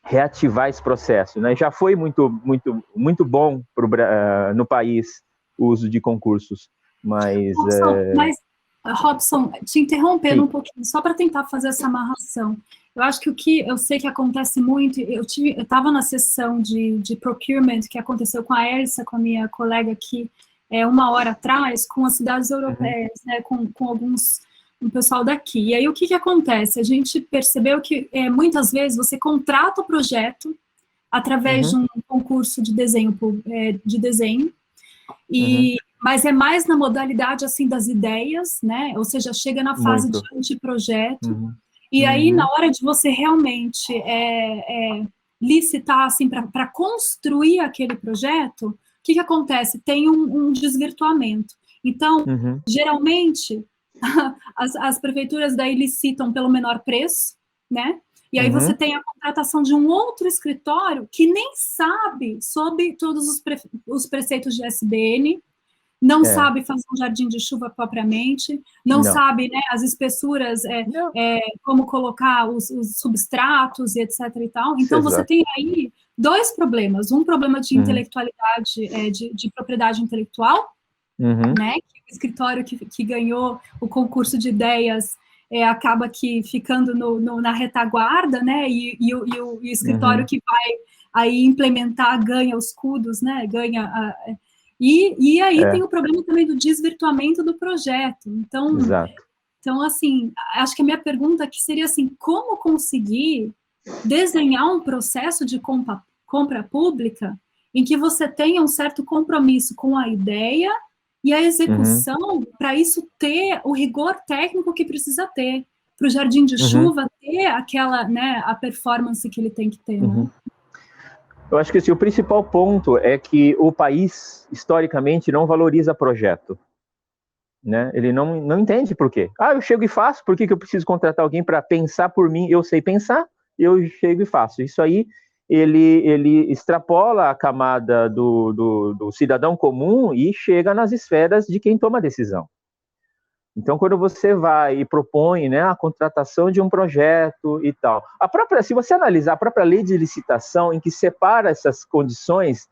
reativar esse processo, né? Já foi muito bom no país o uso de concursos, mas... Robson, te interrompendo um pouquinho, só para tentar fazer essa amarração. Eu acho que o que eu sei que acontece muito, eu estava na sessão de procurement que aconteceu com a Elsa, com a minha colega aqui, 1 hora atrás, com as cidades europeias, né, com um pessoal daqui. E aí o que acontece? A gente percebeu que muitas vezes você contrata o projeto através de um concurso de desenho, mas é mais na modalidade assim das ideias, né? Ou seja, chega na fase de anteprojeto. E aí, na hora de você realmente licitar assim, para construir aquele projeto, o que acontece? Tem um desvirtuamento. Então, geralmente, as prefeituras daí licitam pelo menor preço, né? E aí você tem a contratação de um outro escritório que nem sabe sobre todos os preceitos de SBN, não sabe fazer um jardim de chuva propriamente, não sabe, né, as espessuras, como colocar os substratos e etc. e tal. Então, você tem aí 2 problemas. Um problema de intelectualidade, de propriedade intelectual, né? Que o escritório que ganhou o concurso de ideias acaba que ficando na retaguarda, né? E o escritório que vai aí implementar ganha os CUDOs, né? E aí tem o problema também do desvirtuamento do projeto. Então, assim, acho que a minha pergunta aqui seria assim, como conseguir desenhar um processo de compra pública em que você tenha um certo compromisso com a ideia e a execução, para isso ter o rigor técnico que precisa ter, para o Jardim de Chuva ter aquela, né, a performance que ele tem que ter, né? Eu acho que assim, o principal ponto é que o país, historicamente, não valoriza projeto. Né? Ele não entende por quê. Eu chego e faço, por que eu preciso contratar alguém para pensar por mim? Eu sei pensar, eu chego e faço. Isso aí, ele extrapola a camada do cidadão comum e chega nas esferas de quem toma a decisão. Então, quando você vai e propõe, né, a contratação de um projeto e tal, se você analisar a própria lei de licitação, em que separa essas condições,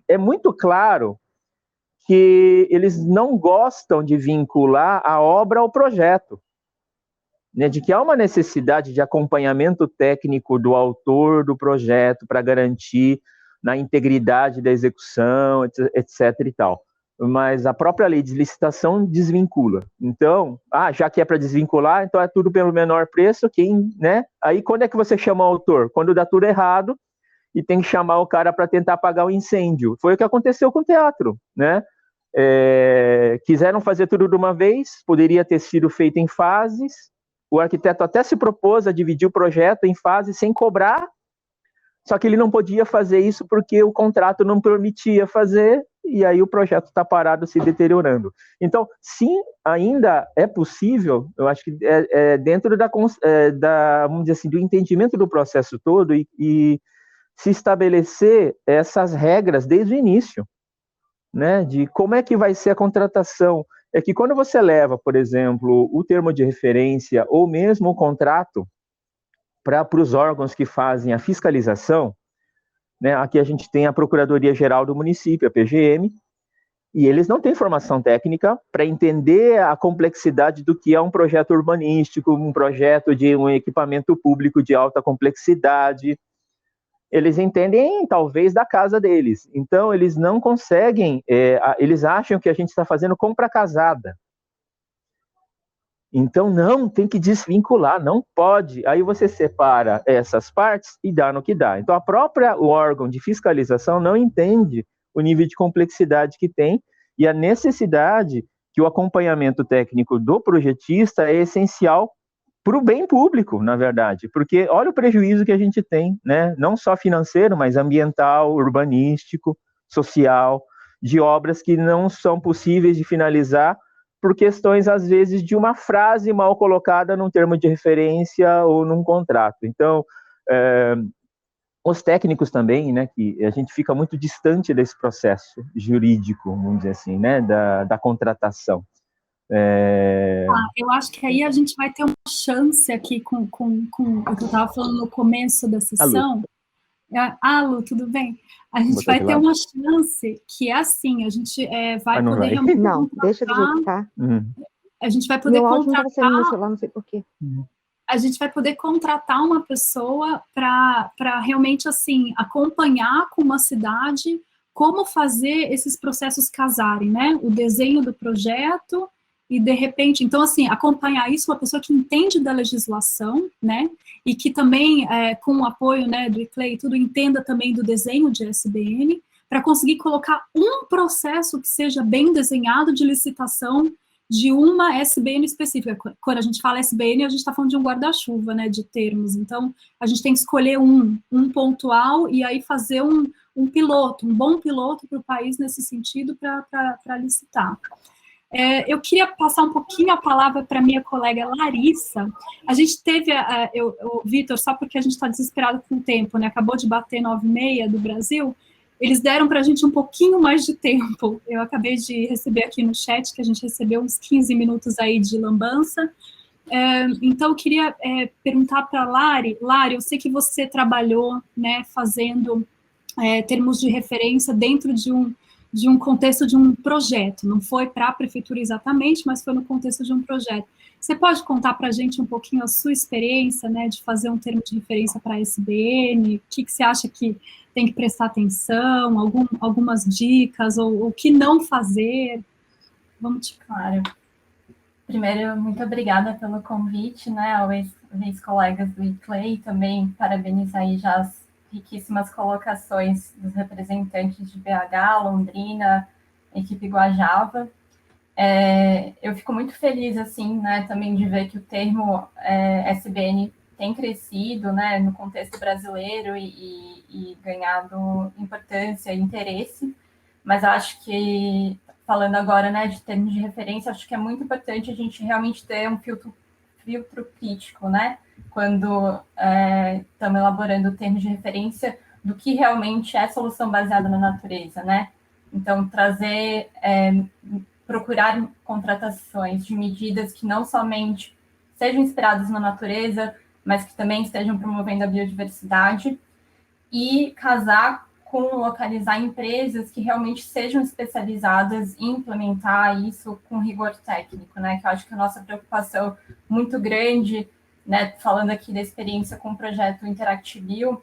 é muito claro que eles não gostam de vincular a obra ao projeto, né, de que há uma necessidade de acompanhamento técnico do autor do projeto para garantir na integridade da execução, etc. e tal. Mas a própria lei de licitação desvincula. Então, já que é para desvincular, então é tudo pelo menor preço, né? Aí quando é que você chama o autor? Quando dá tudo errado e tem que chamar o cara para tentar apagar o incêndio. Foi o que aconteceu com o teatro, né? Quiseram fazer tudo de uma vez, poderia ter sido feito em fases, o arquiteto até se propôs a dividir o projeto em fases sem cobrar, só que ele não podia fazer isso porque o contrato não permitia fazer, e aí o projeto está parado, se deteriorando. Então, sim, ainda é possível, eu acho que dentro vamos dizer assim, do entendimento do processo todo e se estabelecer essas regras desde o início, né, de como é que vai ser a contratação. É que quando você leva, por exemplo, o termo de referência ou mesmo o contrato para os órgãos que fazem a fiscalização, né, aqui a gente tem a Procuradoria-Geral do Município, a PGM, e eles não têm formação técnica para entender a complexidade do que é um projeto urbanístico, um projeto de um equipamento público de alta complexidade. Eles entendem, talvez, da casa deles. Então, eles não conseguem, eles acham que a gente está fazendo compra casada. Então, não, tem que desvincular, não pode. Aí você separa essas partes e dá no que dá. Então, o órgão de fiscalização não entende o nível de complexidade que tem e a necessidade que o acompanhamento técnico do projetista é essencial para o bem público, na verdade, porque olha o prejuízo que a gente tem, né? Não só financeiro, mas ambiental, urbanístico, social, de obras que não são possíveis de finalizar por questões, às vezes, de uma frase mal colocada num termo de referência ou num contrato. Então, os técnicos também, né, que a gente fica muito distante desse processo jurídico, vamos dizer assim, né, da contratação. Eu acho que aí a gente vai ter uma chance aqui com o que eu estava falando no começo da sessão. Lu, tudo bem? A gente vai ter uma chance que é assim, a gente vai poder realmente não, deixa de digitar. A gente vai poder contratar... no celular, não sei por quê. A gente vai poder contratar uma pessoa para realmente, assim, acompanhar com uma cidade como fazer esses processos casarem, né? O desenho do projeto e, de repente, então, assim, acompanhar isso, uma pessoa que entende da legislação, né, e que também, com o apoio, né, do ICLEI e tudo, entenda também do desenho de SBN, para conseguir colocar um processo que seja bem desenhado de licitação de uma SBN específica. Quando a gente fala SBN, a gente está falando de um guarda-chuva, né, de termos, então, a gente tem que escolher um pontual e aí fazer um piloto, um bom piloto para o país nesse sentido para licitar. Eu queria passar um pouquinho a palavra para minha colega Larissa. A gente teve, Vitor, só porque a gente está desesperado com o tempo, né? Acabou de bater 9h30 do Brasil, eles deram para a gente um pouquinho mais de tempo. Eu acabei de receber aqui no chat que a gente recebeu uns 15 minutos aí de lambança. Então, eu queria perguntar para a Lari. Lari, eu sei que você trabalhou, né, fazendo termos de referência dentro de de um contexto de um projeto, não foi para a prefeitura exatamente, mas foi no contexto de um projeto. Você pode contar para a gente um pouquinho a sua experiência, né, de fazer um termo de referência para a SBN, o que você acha que tem que prestar atenção, algumas dicas, ou o que não fazer? Vamos te... Claro. Primeiro, muito obrigada pelo convite, né, aos ex-colegas do ICLEI, também parabenizar aí já as riquíssimas colocações dos representantes de BH, Londrina, equipe Guajava. Eu fico muito feliz, assim, né, também de ver que o termo SBN tem crescido, né, no contexto brasileiro e ganhado importância e interesse, mas eu acho que, falando agora, né, de termos de referência, acho que é muito importante a gente realmente ter um filtro crítico, né, quando estamos elaborando termos de referência do que realmente é solução baseada na natureza, né? Então, procurar contratações de medidas que não somente sejam inspiradas na natureza, mas que também estejam promovendo a biodiversidade, e casar com localizar empresas que realmente sejam especializadas em implementar isso com rigor técnico, né? Que eu acho que a nossa preocupação muito grande, né, falando aqui da experiência com o projeto Interactivio,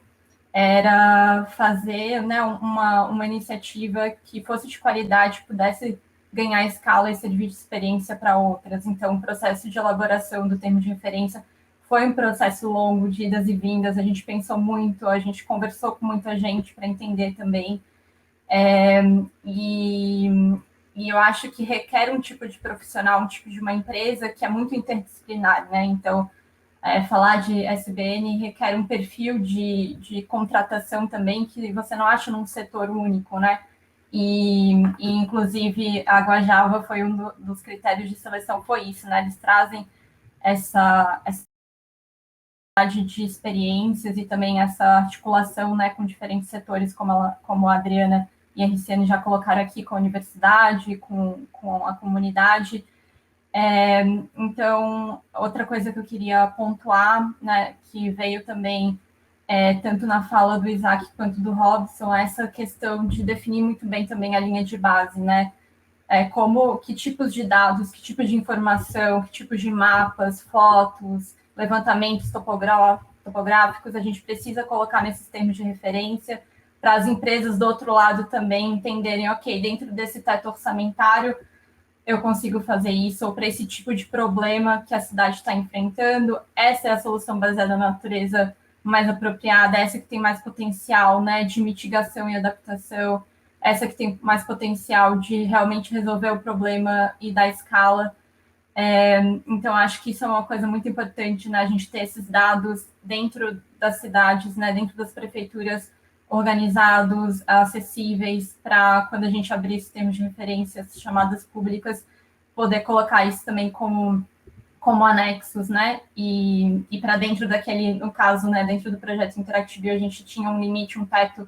era fazer, né, uma iniciativa que fosse de qualidade, pudesse ganhar escala e servir de experiência para outras. Então, o processo de elaboração do termo de referência foi um processo longo, de idas e vindas, a gente pensou muito, a gente conversou com muita gente para entender também, e eu acho que requer um tipo de profissional, um tipo de uma empresa que é muito interdisciplinar, né? Então, falar de SBN requer um perfil de contratação também que você não acha num setor único, né? E inclusive, a Guajava foi um dos critérios de seleção, foi isso, né? Eles trazem essa de experiências e também essa articulação, né, com diferentes setores, como a Adriana e a Riciane já colocaram aqui, com a universidade, com a comunidade. Então, outra coisa que eu queria pontuar, né, que veio também tanto na fala do Isaac quanto do Robson, essa questão de definir muito bem também a linha de base, né? Que tipos de dados, que tipos de informação, que tipos de mapas, fotos, levantamentos topográficos a gente precisa colocar nesses termos de referência, para as empresas do outro lado também entenderem, ok, dentro desse teto orçamentário eu consigo fazer isso, ou para esse tipo de problema que a cidade está enfrentando, essa é a solução baseada na natureza mais apropriada, essa que tem mais potencial, né, de mitigação e adaptação, essa que tem mais potencial de realmente resolver o problema e dar escala. Então, acho que isso é uma coisa muito importante, né, a gente ter esses dados dentro das cidades, né, dentro das prefeituras, organizados, acessíveis, para quando a gente abrir esses termos de referências, chamadas públicas, poder colocar isso também como anexos, né, e para dentro daquele, no caso, né, dentro do projeto Interactivio, a gente tinha um limite, um teto,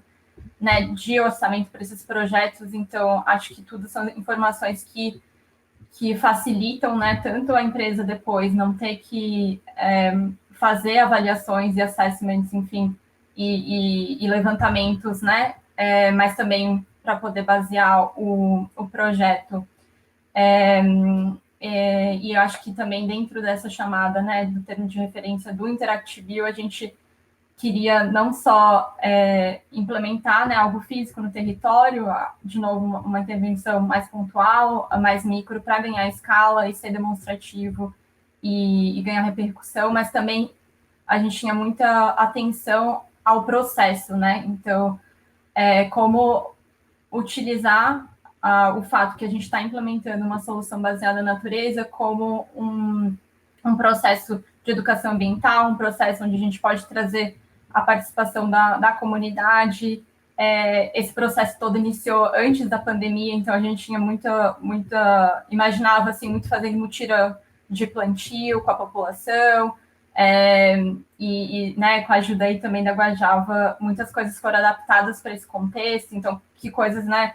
né, de orçamento para esses projetos, então acho que tudo são informações que facilitam, né, tanto a empresa depois não ter que fazer avaliações e assessments, enfim, e levantamentos, né, mas também para poder basear o projeto. E eu acho que também dentro dessa chamada, né, do termo de referência do Interactivio, a gente queria não só implementar, né, algo físico no território, de novo, uma intervenção mais pontual, mais micro, para ganhar escala e ser demonstrativo e ganhar repercussão, mas também a gente tinha muita atenção ao processo, né? Então, como utilizar o fato que a gente está implementando uma solução baseada na natureza como um processo de educação ambiental, um processo onde a gente pode trazer a participação da comunidade. Esse processo todo iniciou antes da pandemia, então a gente tinha imaginava assim, muito fazendo mutirão de plantio com a população, né, com a ajuda aí também da Guajava, muitas coisas foram adaptadas para esse contexto, então que coisas, né,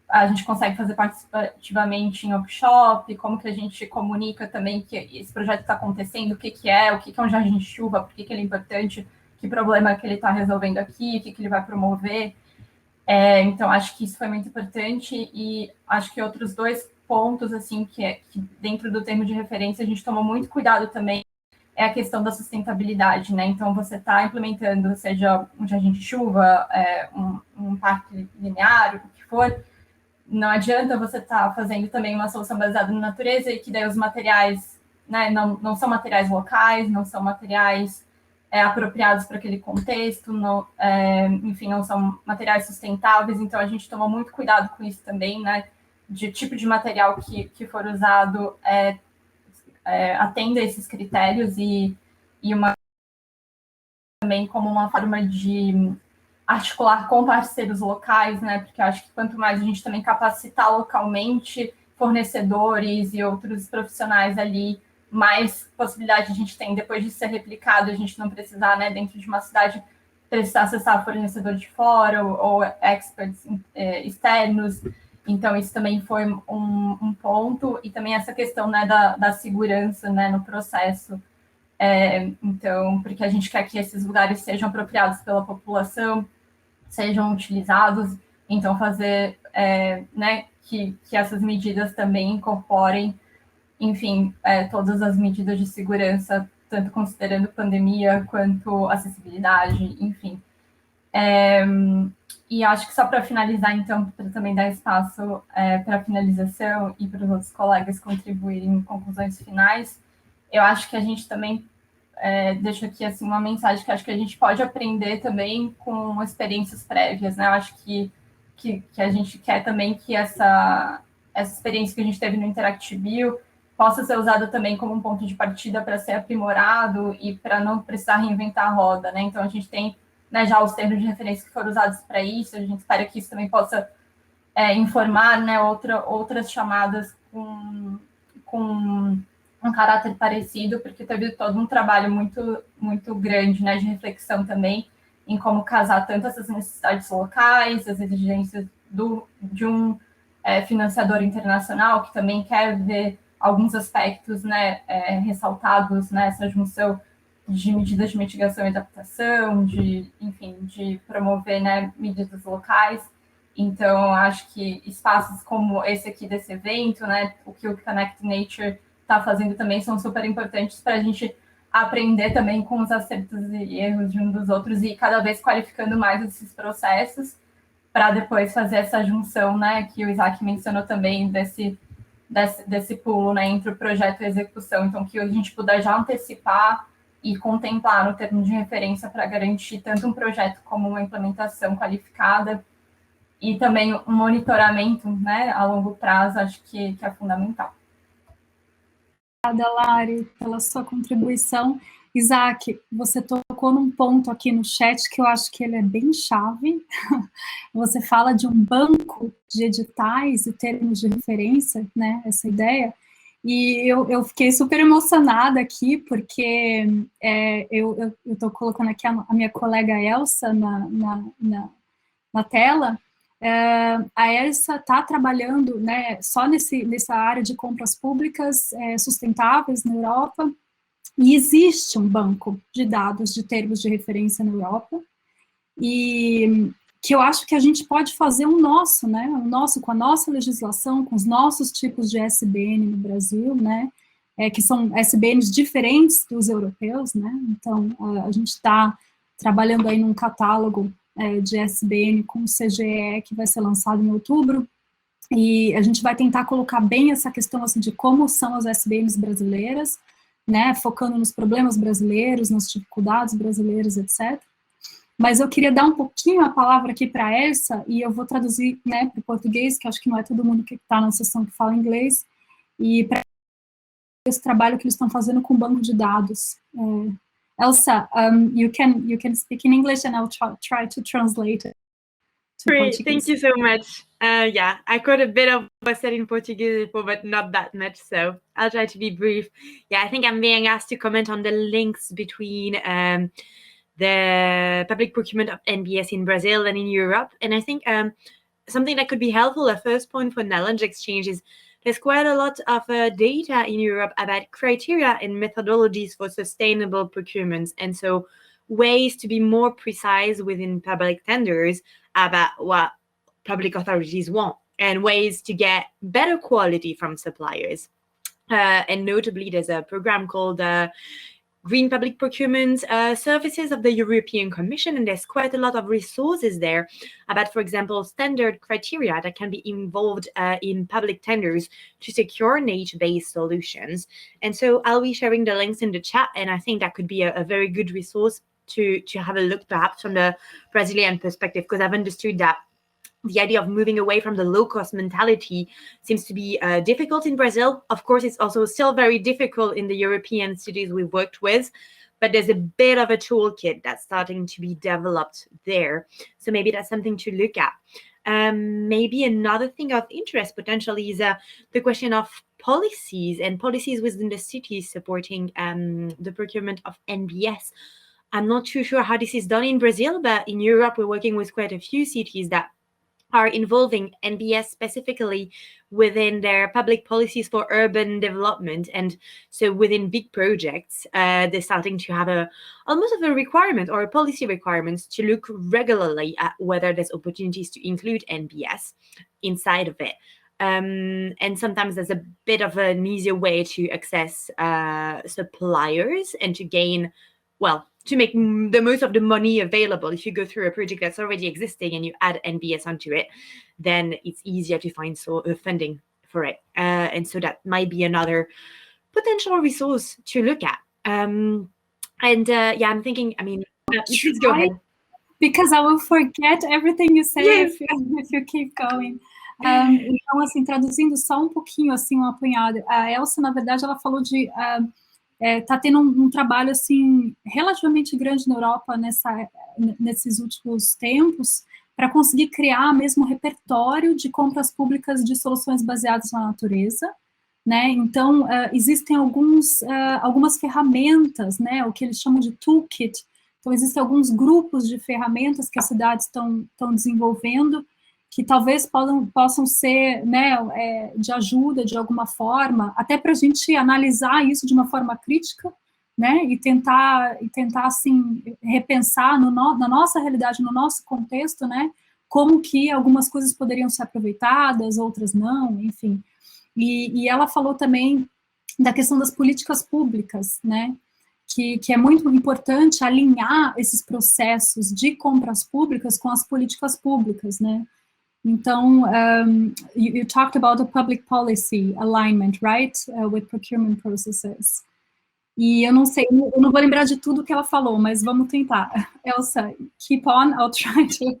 a gente consegue fazer participativamente em workshop, como que a gente comunica também que esse projeto está acontecendo, o que é um jardim de chuva, por que ele é importante, que problema que ele está resolvendo aqui, o que ele vai promover. Então, acho que isso foi muito importante, e acho que outros 2 pontos, assim, que dentro do termo de referência a gente tomou muito cuidado também, é a questão da sustentabilidade, né? Então, você está implementando, seja um jardim de chuva, um parque linear, o que for, não adianta você estar fazendo também uma solução baseada na natureza e que daí os materiais, né, não são materiais locais, não são materiais apropriados para aquele contexto, enfim, não são materiais sustentáveis. Então, a gente toma muito cuidado com isso também, né, de tipo de material que for usado atenda a esses critérios, e também como uma forma de articular com parceiros locais, né? Porque eu acho que quanto mais a gente também capacitar localmente fornecedores e outros profissionais ali, mais possibilidade a gente tem depois de ser replicado, a gente não precisar, né, dentro de uma cidade, precisar acessar fornecedor de fora ou experts externos. Então, isso também foi um ponto, e também essa questão, né, da segurança, né, no processo. Então, porque a gente quer que esses lugares sejam apropriados pela população, sejam utilizados, então fazer, né, que essas medidas também incorporem, enfim, todas as medidas de segurança, tanto considerando pandemia quanto acessibilidade, enfim. E acho que só para finalizar, então, para também dar espaço para a finalização e para os outros colegas contribuírem em conclusões finais, eu acho que a gente também deixa aqui assim, uma mensagem que acho que a gente pode aprender também com experiências prévias, né? Eu acho que a gente quer também que essa experiência que a gente teve no InteractBio possa ser usada também como um ponto de partida para ser aprimorado e para não precisar reinventar a roda, né? Então, a gente tem, né, já os termos de referência que foram usados para isso, a gente espera que isso também possa informar, né, outras chamadas com um caráter parecido, porque teve todo um trabalho muito, muito grande, né, de reflexão também em como casar tanto essas necessidades locais, as exigências de um financiador internacional que também quer ver alguns aspectos, né, ressaltados nessa junção de medidas de mitigação e adaptação, enfim, de promover, né, medidas locais. Então, acho que espaços como esse aqui desse evento, né, o que o Connect Nature está fazendo também são super importantes para a gente aprender também com os acertos e erros de um dos outros e cada vez qualificando mais esses processos para depois fazer essa junção, né, que o Isaac mencionou também desse pulo, né, entre o projeto e a execução. Então, que a gente puder já antecipar e contemplar no termo de referência para garantir tanto um projeto como uma implementação qualificada e também um monitoramento, né, a longo prazo, acho que é fundamental. Obrigada, Lari, pela sua contribuição. Isaac, você tocou num ponto aqui no chat que eu acho que ele é bem chave. Você fala de um banco de editais e termos de referência, né, essa ideia, e eu fiquei super emocionada aqui, porque eu estou colocando aqui a minha colega Elsa na tela. A Elsa está trabalhando, né, só nessa área de compras públicas sustentáveis na Europa, e existe um banco de dados de termos de referência na Europa, e que eu acho que a gente pode fazer o nosso, né, com a nossa legislação, com os nossos tipos de SBN no Brasil, né, que são SBNs diferentes dos europeus, né, então a gente está trabalhando aí num catálogo de SBN com o CGE, que vai ser lançado em outubro, e a gente vai tentar colocar bem essa questão assim, de como são as SBNs brasileiras, né, focando nos problemas brasileiros, nas dificuldades brasileiras, etc. Mas eu queria dar um pouquinho a palavra aqui para a Elsa, e eu vou traduzir, né, para o português, que acho que não é todo mundo que está na sessão que fala inglês, e para esse trabalho que eles estão fazendo com o banco de dados. Elsa, you can speak in English and I'll try to translate it to Great, Portuguese. thank you so much. Yeah, I caught a bit of what I said in Portuguese before, but not that much, so I'll try to be brief. Yeah, I think I'm being asked to comment on the links between the public procurement of NBS in Brazil and in Europe, and I think something that could be helpful, a first point for knowledge exchange, is there's quite a lot of data in Europe about criteria and methodologies for sustainable procurements, and so ways to be more precise within public tenders about what public authorities want, and ways to get better quality from suppliers. And notably, there's a program called Green Public Procurement Services of the European Commission, and there's quite a lot of resources there about, for example, standard criteria that can be involved in public tenders to secure nature-based solutions. And so I'll be sharing the links in the chat, and I think that could be a very good resource to have a look, perhaps from the Brazilian perspective, because I've understood that the idea of moving away from the low-cost mentality seems to be difficult in Brazil. Of course, it's also still very difficult in the European cities we've worked with, but there's a bit of a toolkit that's starting to be developed there. So maybe that's something to look at. Maybe another thing of interest potentially is the question of policies and policies within the cities supporting the procurement of NBS. I'm not too sure how this is done in Brazil, but in Europe, we're working with quite a few cities that are involving NBS specifically within their public policies for urban development. And so within big projects, they're starting to have almost of a requirement or a policy requirements to look regularly at whether there's opportunities to include NBS inside of it. And sometimes there's a bit of an easier way to access suppliers and to gain, to make the most of the money available. If you go through a project that's already existing and you add NBS onto it, then it's easier to find funding for it. And so that might be another potential resource to look at. I'm thinking, please go ahead. Because I will forget everything you say if you keep going. Então, assim, traduzindo só um pouquinho, assim, um apanhado. A Elsa, na verdade, ela falou de... Está tendo um trabalho assim relativamente grande na Europa nesses últimos tempos para conseguir criar mesmo um repertório de compras públicas de soluções baseadas na natureza, né? Então existem algumas ferramentas, né? O que eles chamam de toolkit. Então existem alguns grupos de ferramentas que as cidades estão desenvolvendo, que talvez possam ser, né, de ajuda de alguma forma, até para a gente analisar isso de uma forma crítica, né, e tentar assim, repensar na nossa realidade, no nosso contexto, né, como que algumas coisas poderiam ser aproveitadas, outras não, enfim. E ela falou também da questão das políticas públicas, né, que é muito importante alinhar esses processos de compras públicas com as políticas públicas, né. Então, you talked about the public policy alignment, right, with procurement processes. E eu não sei, eu não vou lembrar de tudo que ela falou, mas vamos tentar. Elsa, keep on, I'll try to.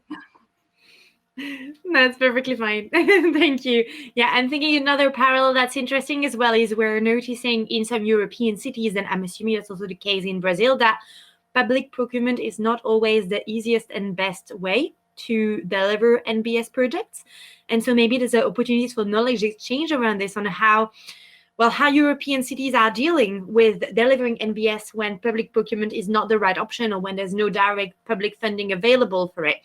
That's perfectly fine. Thank you. Yeah, I'm thinking another parallel that's interesting as well is we're noticing in some European cities, and I'm assuming that's also the case in Brazil, that public procurement is not always the easiest and best way to deliver NBS projects. And so maybe there's opportunities for knowledge exchange around this on how European cities are dealing with delivering NBS when public procurement is not the right option or when there's no direct public funding available for it.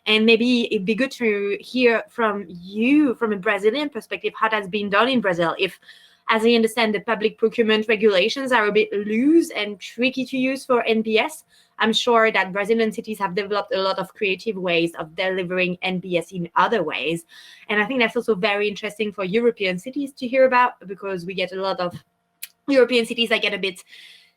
And maybe it'd be good to hear from you, from a Brazilian perspective, how that's been done in Brazil. If, as I understand, the public procurement regulations are a bit loose and tricky to use for NBS, I'm sure that Brazilian cities have developed a lot of creative ways of delivering NBS in other ways. And I think that's also very interesting for European cities to hear about, because we get a lot of European cities that get a bit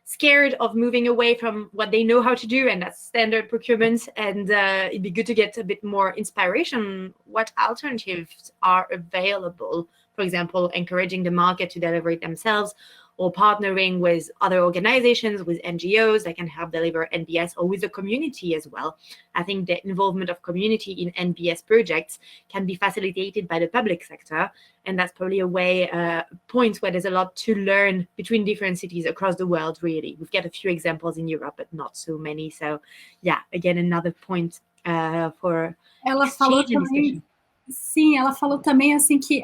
scared of moving away from what they know how to do, and that's standard procurement. And it'd be good to get a bit more inspiration. What alternatives are available? For example, encouraging the market to deliver it themselves, or partnering with other organizations, with NGOs that can help deliver NBS, or with the community as well. I think the involvement of community in NBS projects can be facilitated by the public sector, and that's probably a way, point where there's a lot to learn between different cities across the world, really. We've got a few examples in Europe, but not so many. So yeah, again, another point for exchange and discussion. Sim, ela falou também assim que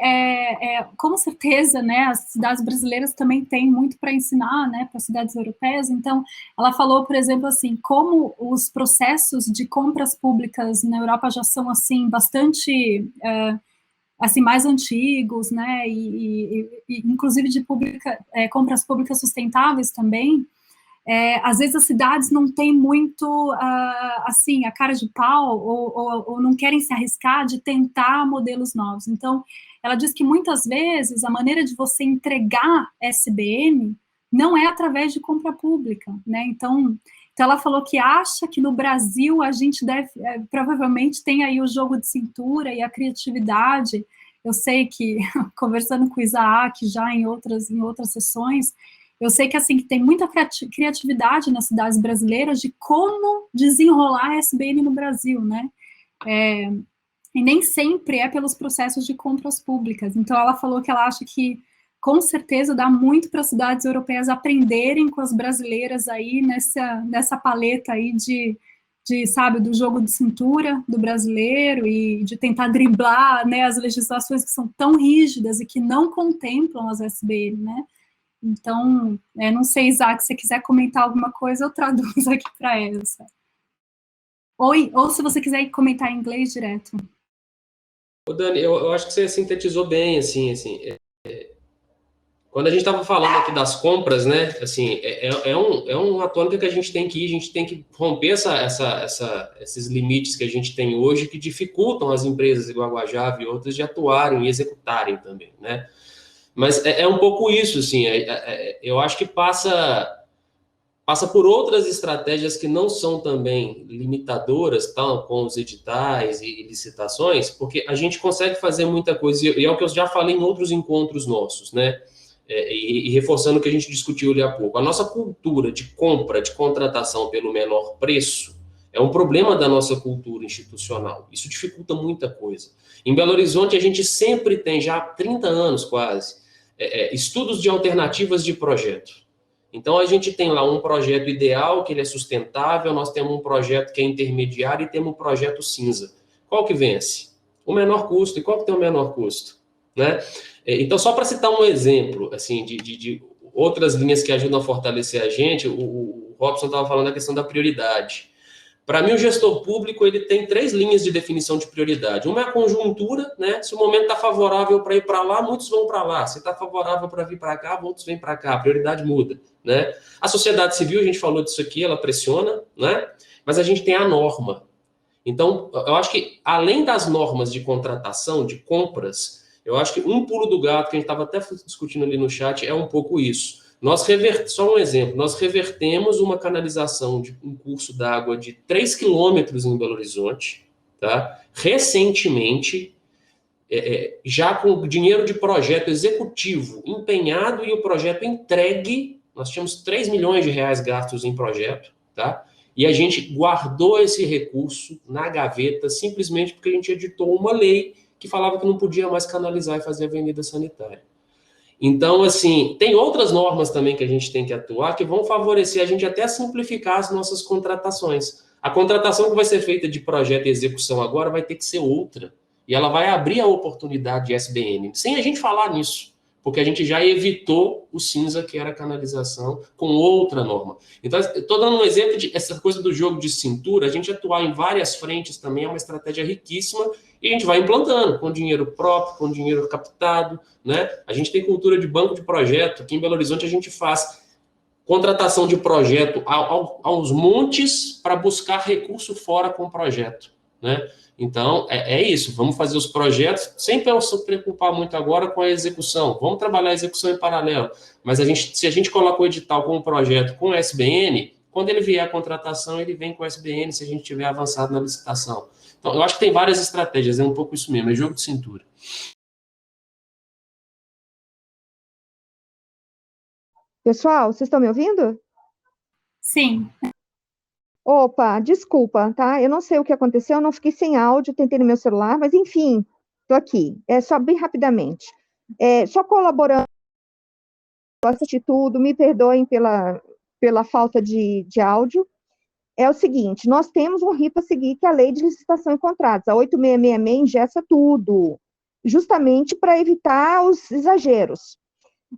com certeza, né, as cidades brasileiras também têm muito para ensinar, né, para as cidades europeias. Então, ela falou, por exemplo, assim, como os processos de compras públicas na Europa já são assim bastante assim mais antigos, né, e inclusive de compras públicas sustentáveis também. às vezes as cidades não têm muito, assim, a cara de pau, ou não querem se arriscar de tentar modelos novos. Então, ela diz que muitas vezes a maneira de você entregar SBN não é através de compra pública, né? Então ela falou que acha que no Brasil a gente deve, provavelmente tem aí o jogo de cintura e a criatividade. Eu sei que, conversando com o Isaac já em outras sessões, eu sei que, assim, que tem muita criatividade nas cidades brasileiras de como desenrolar a SBN no Brasil, né? E nem sempre é pelos processos de compras públicas. Então, ela falou que ela acha que, com certeza, dá muito para as cidades europeias aprenderem com as brasileiras aí nessa paleta aí de, sabe, do jogo de cintura do brasileiro e de tentar driblar, né, as legislações que são tão rígidas e que não contemplam as SBN, né? Então, não sei, Isaac, se você quiser comentar alguma coisa, eu traduzo aqui para Elsa. Ou se você quiser comentar em inglês direto. Ô Dani, eu acho que você sintetizou bem, assim, quando a gente estava falando aqui das compras, né, assim, uma tônica que a gente tem que ir, a gente tem que romper esses limites que a gente tem hoje, que dificultam as empresas igual a Guajava e outras de atuarem e executarem também, né? Mas é um pouco isso, assim, eu acho que passa por outras estratégias que não são também limitadoras, tal, com os editais e licitações, porque a gente consegue fazer muita coisa, e é o que eu já falei em outros encontros nossos, né? E reforçando o que a gente discutiu ali há pouco. A nossa cultura de compra, de contratação pelo menor preço, é um problema da nossa cultura institucional. Isso dificulta muita coisa. Em Belo Horizonte, a gente sempre tem, já há 30 anos quase, estudos de alternativas de projeto. Então, a gente tem lá um projeto ideal, que ele é sustentável, nós temos um projeto que é intermediário e temos um projeto cinza. Qual que vence? O menor custo. E qual que tem o menor custo? Né? Então, só para citar um exemplo assim, de outras linhas que ajudam a fortalecer a gente, o Robson estava falando da questão da prioridade. Para mim, o gestor público ele tem 3 linhas de definição de prioridade. Uma é a conjuntura, né? Se o momento está favorável para ir para lá, muitos vão para lá. Se está favorável para vir para cá, muitos vêm para cá. A prioridade muda, né? A sociedade civil, a gente falou disso aqui, ela pressiona, né? Mas a gente tem a norma. Então, eu acho que, além das normas de contratação, de compras, eu acho que um pulo do gato, que a gente estava até discutindo ali no chat, é um pouco isso. Só um exemplo, nós revertemos uma canalização de um curso d'água de 3 quilômetros em Belo Horizonte, tá? Recentemente, já com dinheiro de projeto executivo empenhado e o projeto entregue, nós tínhamos 3 milhões de reais gastos em projeto, tá? E a gente guardou esse recurso na gaveta simplesmente porque a gente editou uma lei que falava que não podia mais canalizar e fazer avenida sanitária. Então, assim, tem outras normas também que a gente tem que atuar que vão favorecer a gente até simplificar as nossas contratações. A contratação que vai ser feita de projeto e execução agora vai ter que ser outra. E ela vai abrir a oportunidade de SBN, sem a gente falar nisso, porque a gente já evitou o cinza, que era a canalização, com outra norma. Então, estou dando um exemplo de essa coisa do jogo de cintura, a gente atuar em várias frentes também é uma estratégia riquíssima, e a gente vai implantando com dinheiro próprio, com dinheiro captado, né? A gente tem cultura de banco de projeto. Aqui em Belo Horizonte a gente faz contratação de projeto aos montes para buscar recurso fora com o projeto, né? Então, é isso. Vamos fazer os projetos sem se preocupar muito agora com a execução. Vamos trabalhar a execução em paralelo. Mas se a gente coloca o edital com o projeto com SBN, quando ele vier a contratação, ele vem com SBN se a gente tiver avançado na licitação. Então, eu acho que tem várias estratégias, é um pouco isso mesmo, é jogo de cintura. Pessoal, vocês estão me ouvindo? Sim. Opa, desculpa, tá? Eu não sei o que aconteceu, eu não fiquei sem áudio, tentei no meu celular, mas enfim, estou aqui. Só bem rapidamente. Só colaborando, assisti tudo, me perdoem pela falta de áudio. É o seguinte, nós temos um rito a seguir, que é a Lei de Licitação e Contratos. A 8666 engessa tudo, justamente para evitar os exageros.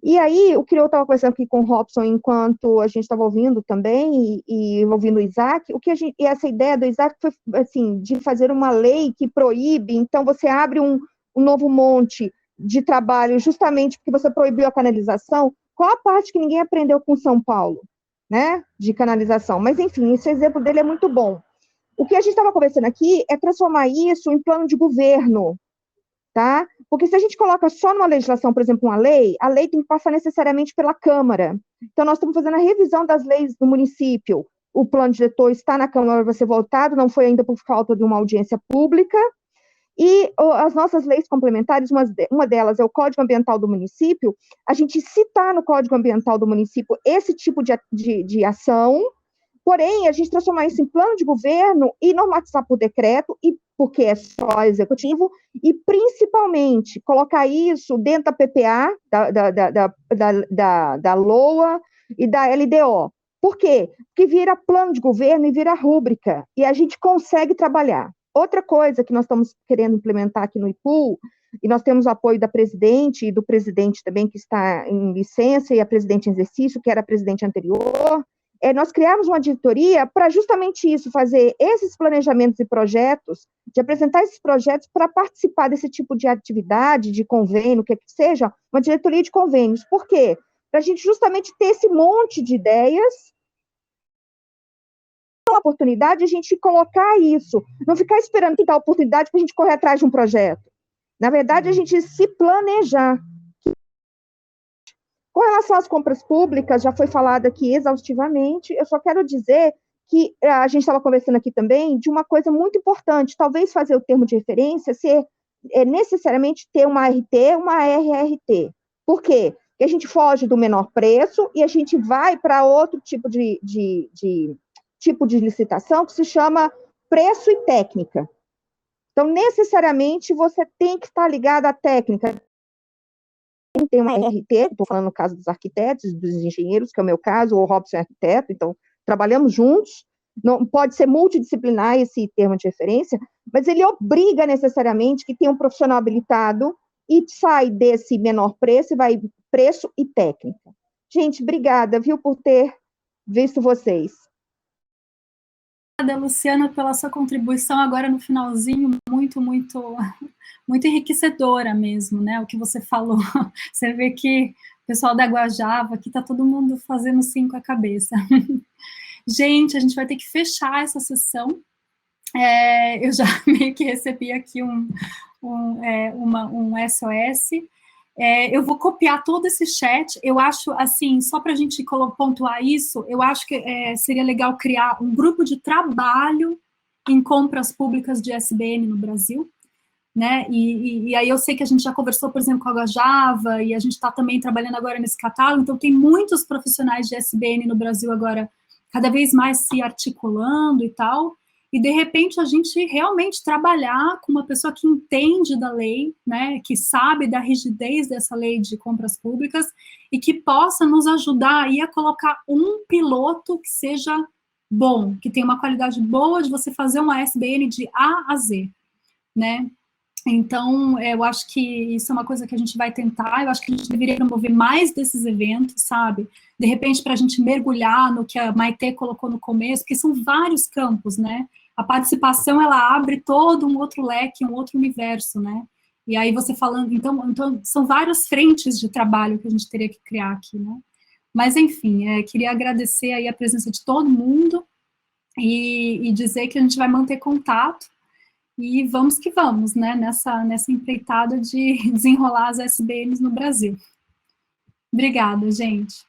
E aí, o que eu estava conversando aqui com o Robson, enquanto a gente estava ouvindo também, e ouvindo o Isaac, e essa ideia do Isaac foi, assim, de fazer uma lei que proíbe, então você abre um novo monte de trabalho, justamente porque você proibiu a canalização. Qual a parte que ninguém aprendeu com São Paulo? né, de canalização. Mas, enfim, esse exemplo dele é muito bom. O que a gente estava conversando aqui é transformar isso em plano de governo, tá? Porque se a gente coloca só numa legislação, por exemplo, uma lei, a lei tem que passar necessariamente pela Câmara. Então, nós estamos fazendo a revisão das leis do município. O plano diretor está na Câmara para ser votado, não foi ainda por falta de uma audiência pública. E as nossas leis complementares, uma delas é o Código Ambiental do município, a gente citar no Código Ambiental do município esse tipo de ação, porém, a gente transformar isso em plano de governo e normatizar por decreto, e porque é só executivo, e principalmente colocar isso dentro da PPA, da LOA e da LDO. Por quê? Porque vira plano de governo e vira rúbrica, e a gente consegue trabalhar. Outra coisa que nós estamos querendo implementar aqui no IPUL, e nós temos o apoio da presidente e do presidente também, que está em licença, e a presidente em exercício, que era a presidente anterior, nós criamos uma diretoria para justamente isso, fazer esses planejamentos e projetos, de apresentar esses projetos para participar desse tipo de atividade, de convênio, o que seja, uma diretoria de convênios. Por quê? Para a gente justamente ter esse monte de ideias, uma oportunidade, a gente colocar isso, não ficar esperando que dá oportunidade para a gente correr atrás de um projeto. Na verdade, a gente se planejar. Com relação às compras públicas, já foi falado aqui exaustivamente, eu só quero dizer que a gente estava conversando aqui também de uma coisa muito importante, talvez fazer o termo de referência ser necessariamente ter uma RT, uma RRT. Por quê? Porque a gente foge do menor preço e a gente vai para outro tipo de licitação que se chama preço e técnica. Então, necessariamente, você tem que estar ligado à técnica. Tem uma RT, estou falando no caso dos arquitetos, dos engenheiros, que é o meu caso, o Robson é arquiteto, então, trabalhamos juntos. Não pode ser multidisciplinar esse termo de referência, mas ele obriga necessariamente que tenha um profissional habilitado e sai desse menor preço e vai preço e técnica. Gente, obrigada, viu, por ter visto vocês. Obrigada, Luciana, pela sua contribuição agora no finalzinho, muito enriquecedora mesmo, né, o que você falou. Você vê que o pessoal da Guajava, aqui está todo mundo fazendo sim com a cabeça. Gente, a gente vai ter que fechar essa sessão. Eu já meio que recebi aqui um SOS. Eu vou copiar todo esse chat. Eu acho, assim, só para a gente pontuar isso, eu acho que seria legal criar um grupo de trabalho em compras públicas de SBN no Brasil, né? E aí eu sei que a gente já conversou, por exemplo, com a Guajava, e a gente está também trabalhando agora nesse catálogo, então tem muitos profissionais de SBN no Brasil agora, cada vez mais se articulando e tal, e de repente a gente realmente trabalhar com uma pessoa que entende da lei, né, que sabe da rigidez dessa lei de compras públicas e que possa nos ajudar aí a colocar um piloto que seja bom, que tenha uma qualidade boa de você fazer uma SBN de A a Z, né? Então, eu acho que isso é uma coisa que a gente vai tentar, eu acho que a gente deveria promover mais desses eventos, sabe? De repente, para a gente mergulhar no que a Maitê colocou no começo, porque são vários campos, né? A participação, ela abre todo um outro leque, um outro universo, né? E aí você falando, então são várias frentes de trabalho que a gente teria que criar aqui, né? Mas, enfim, queria agradecer aí a presença de todo mundo e dizer que a gente vai manter contato e vamos que vamos, né, nessa empreitada de desenrolar as SBNs no Brasil. Obrigada, gente.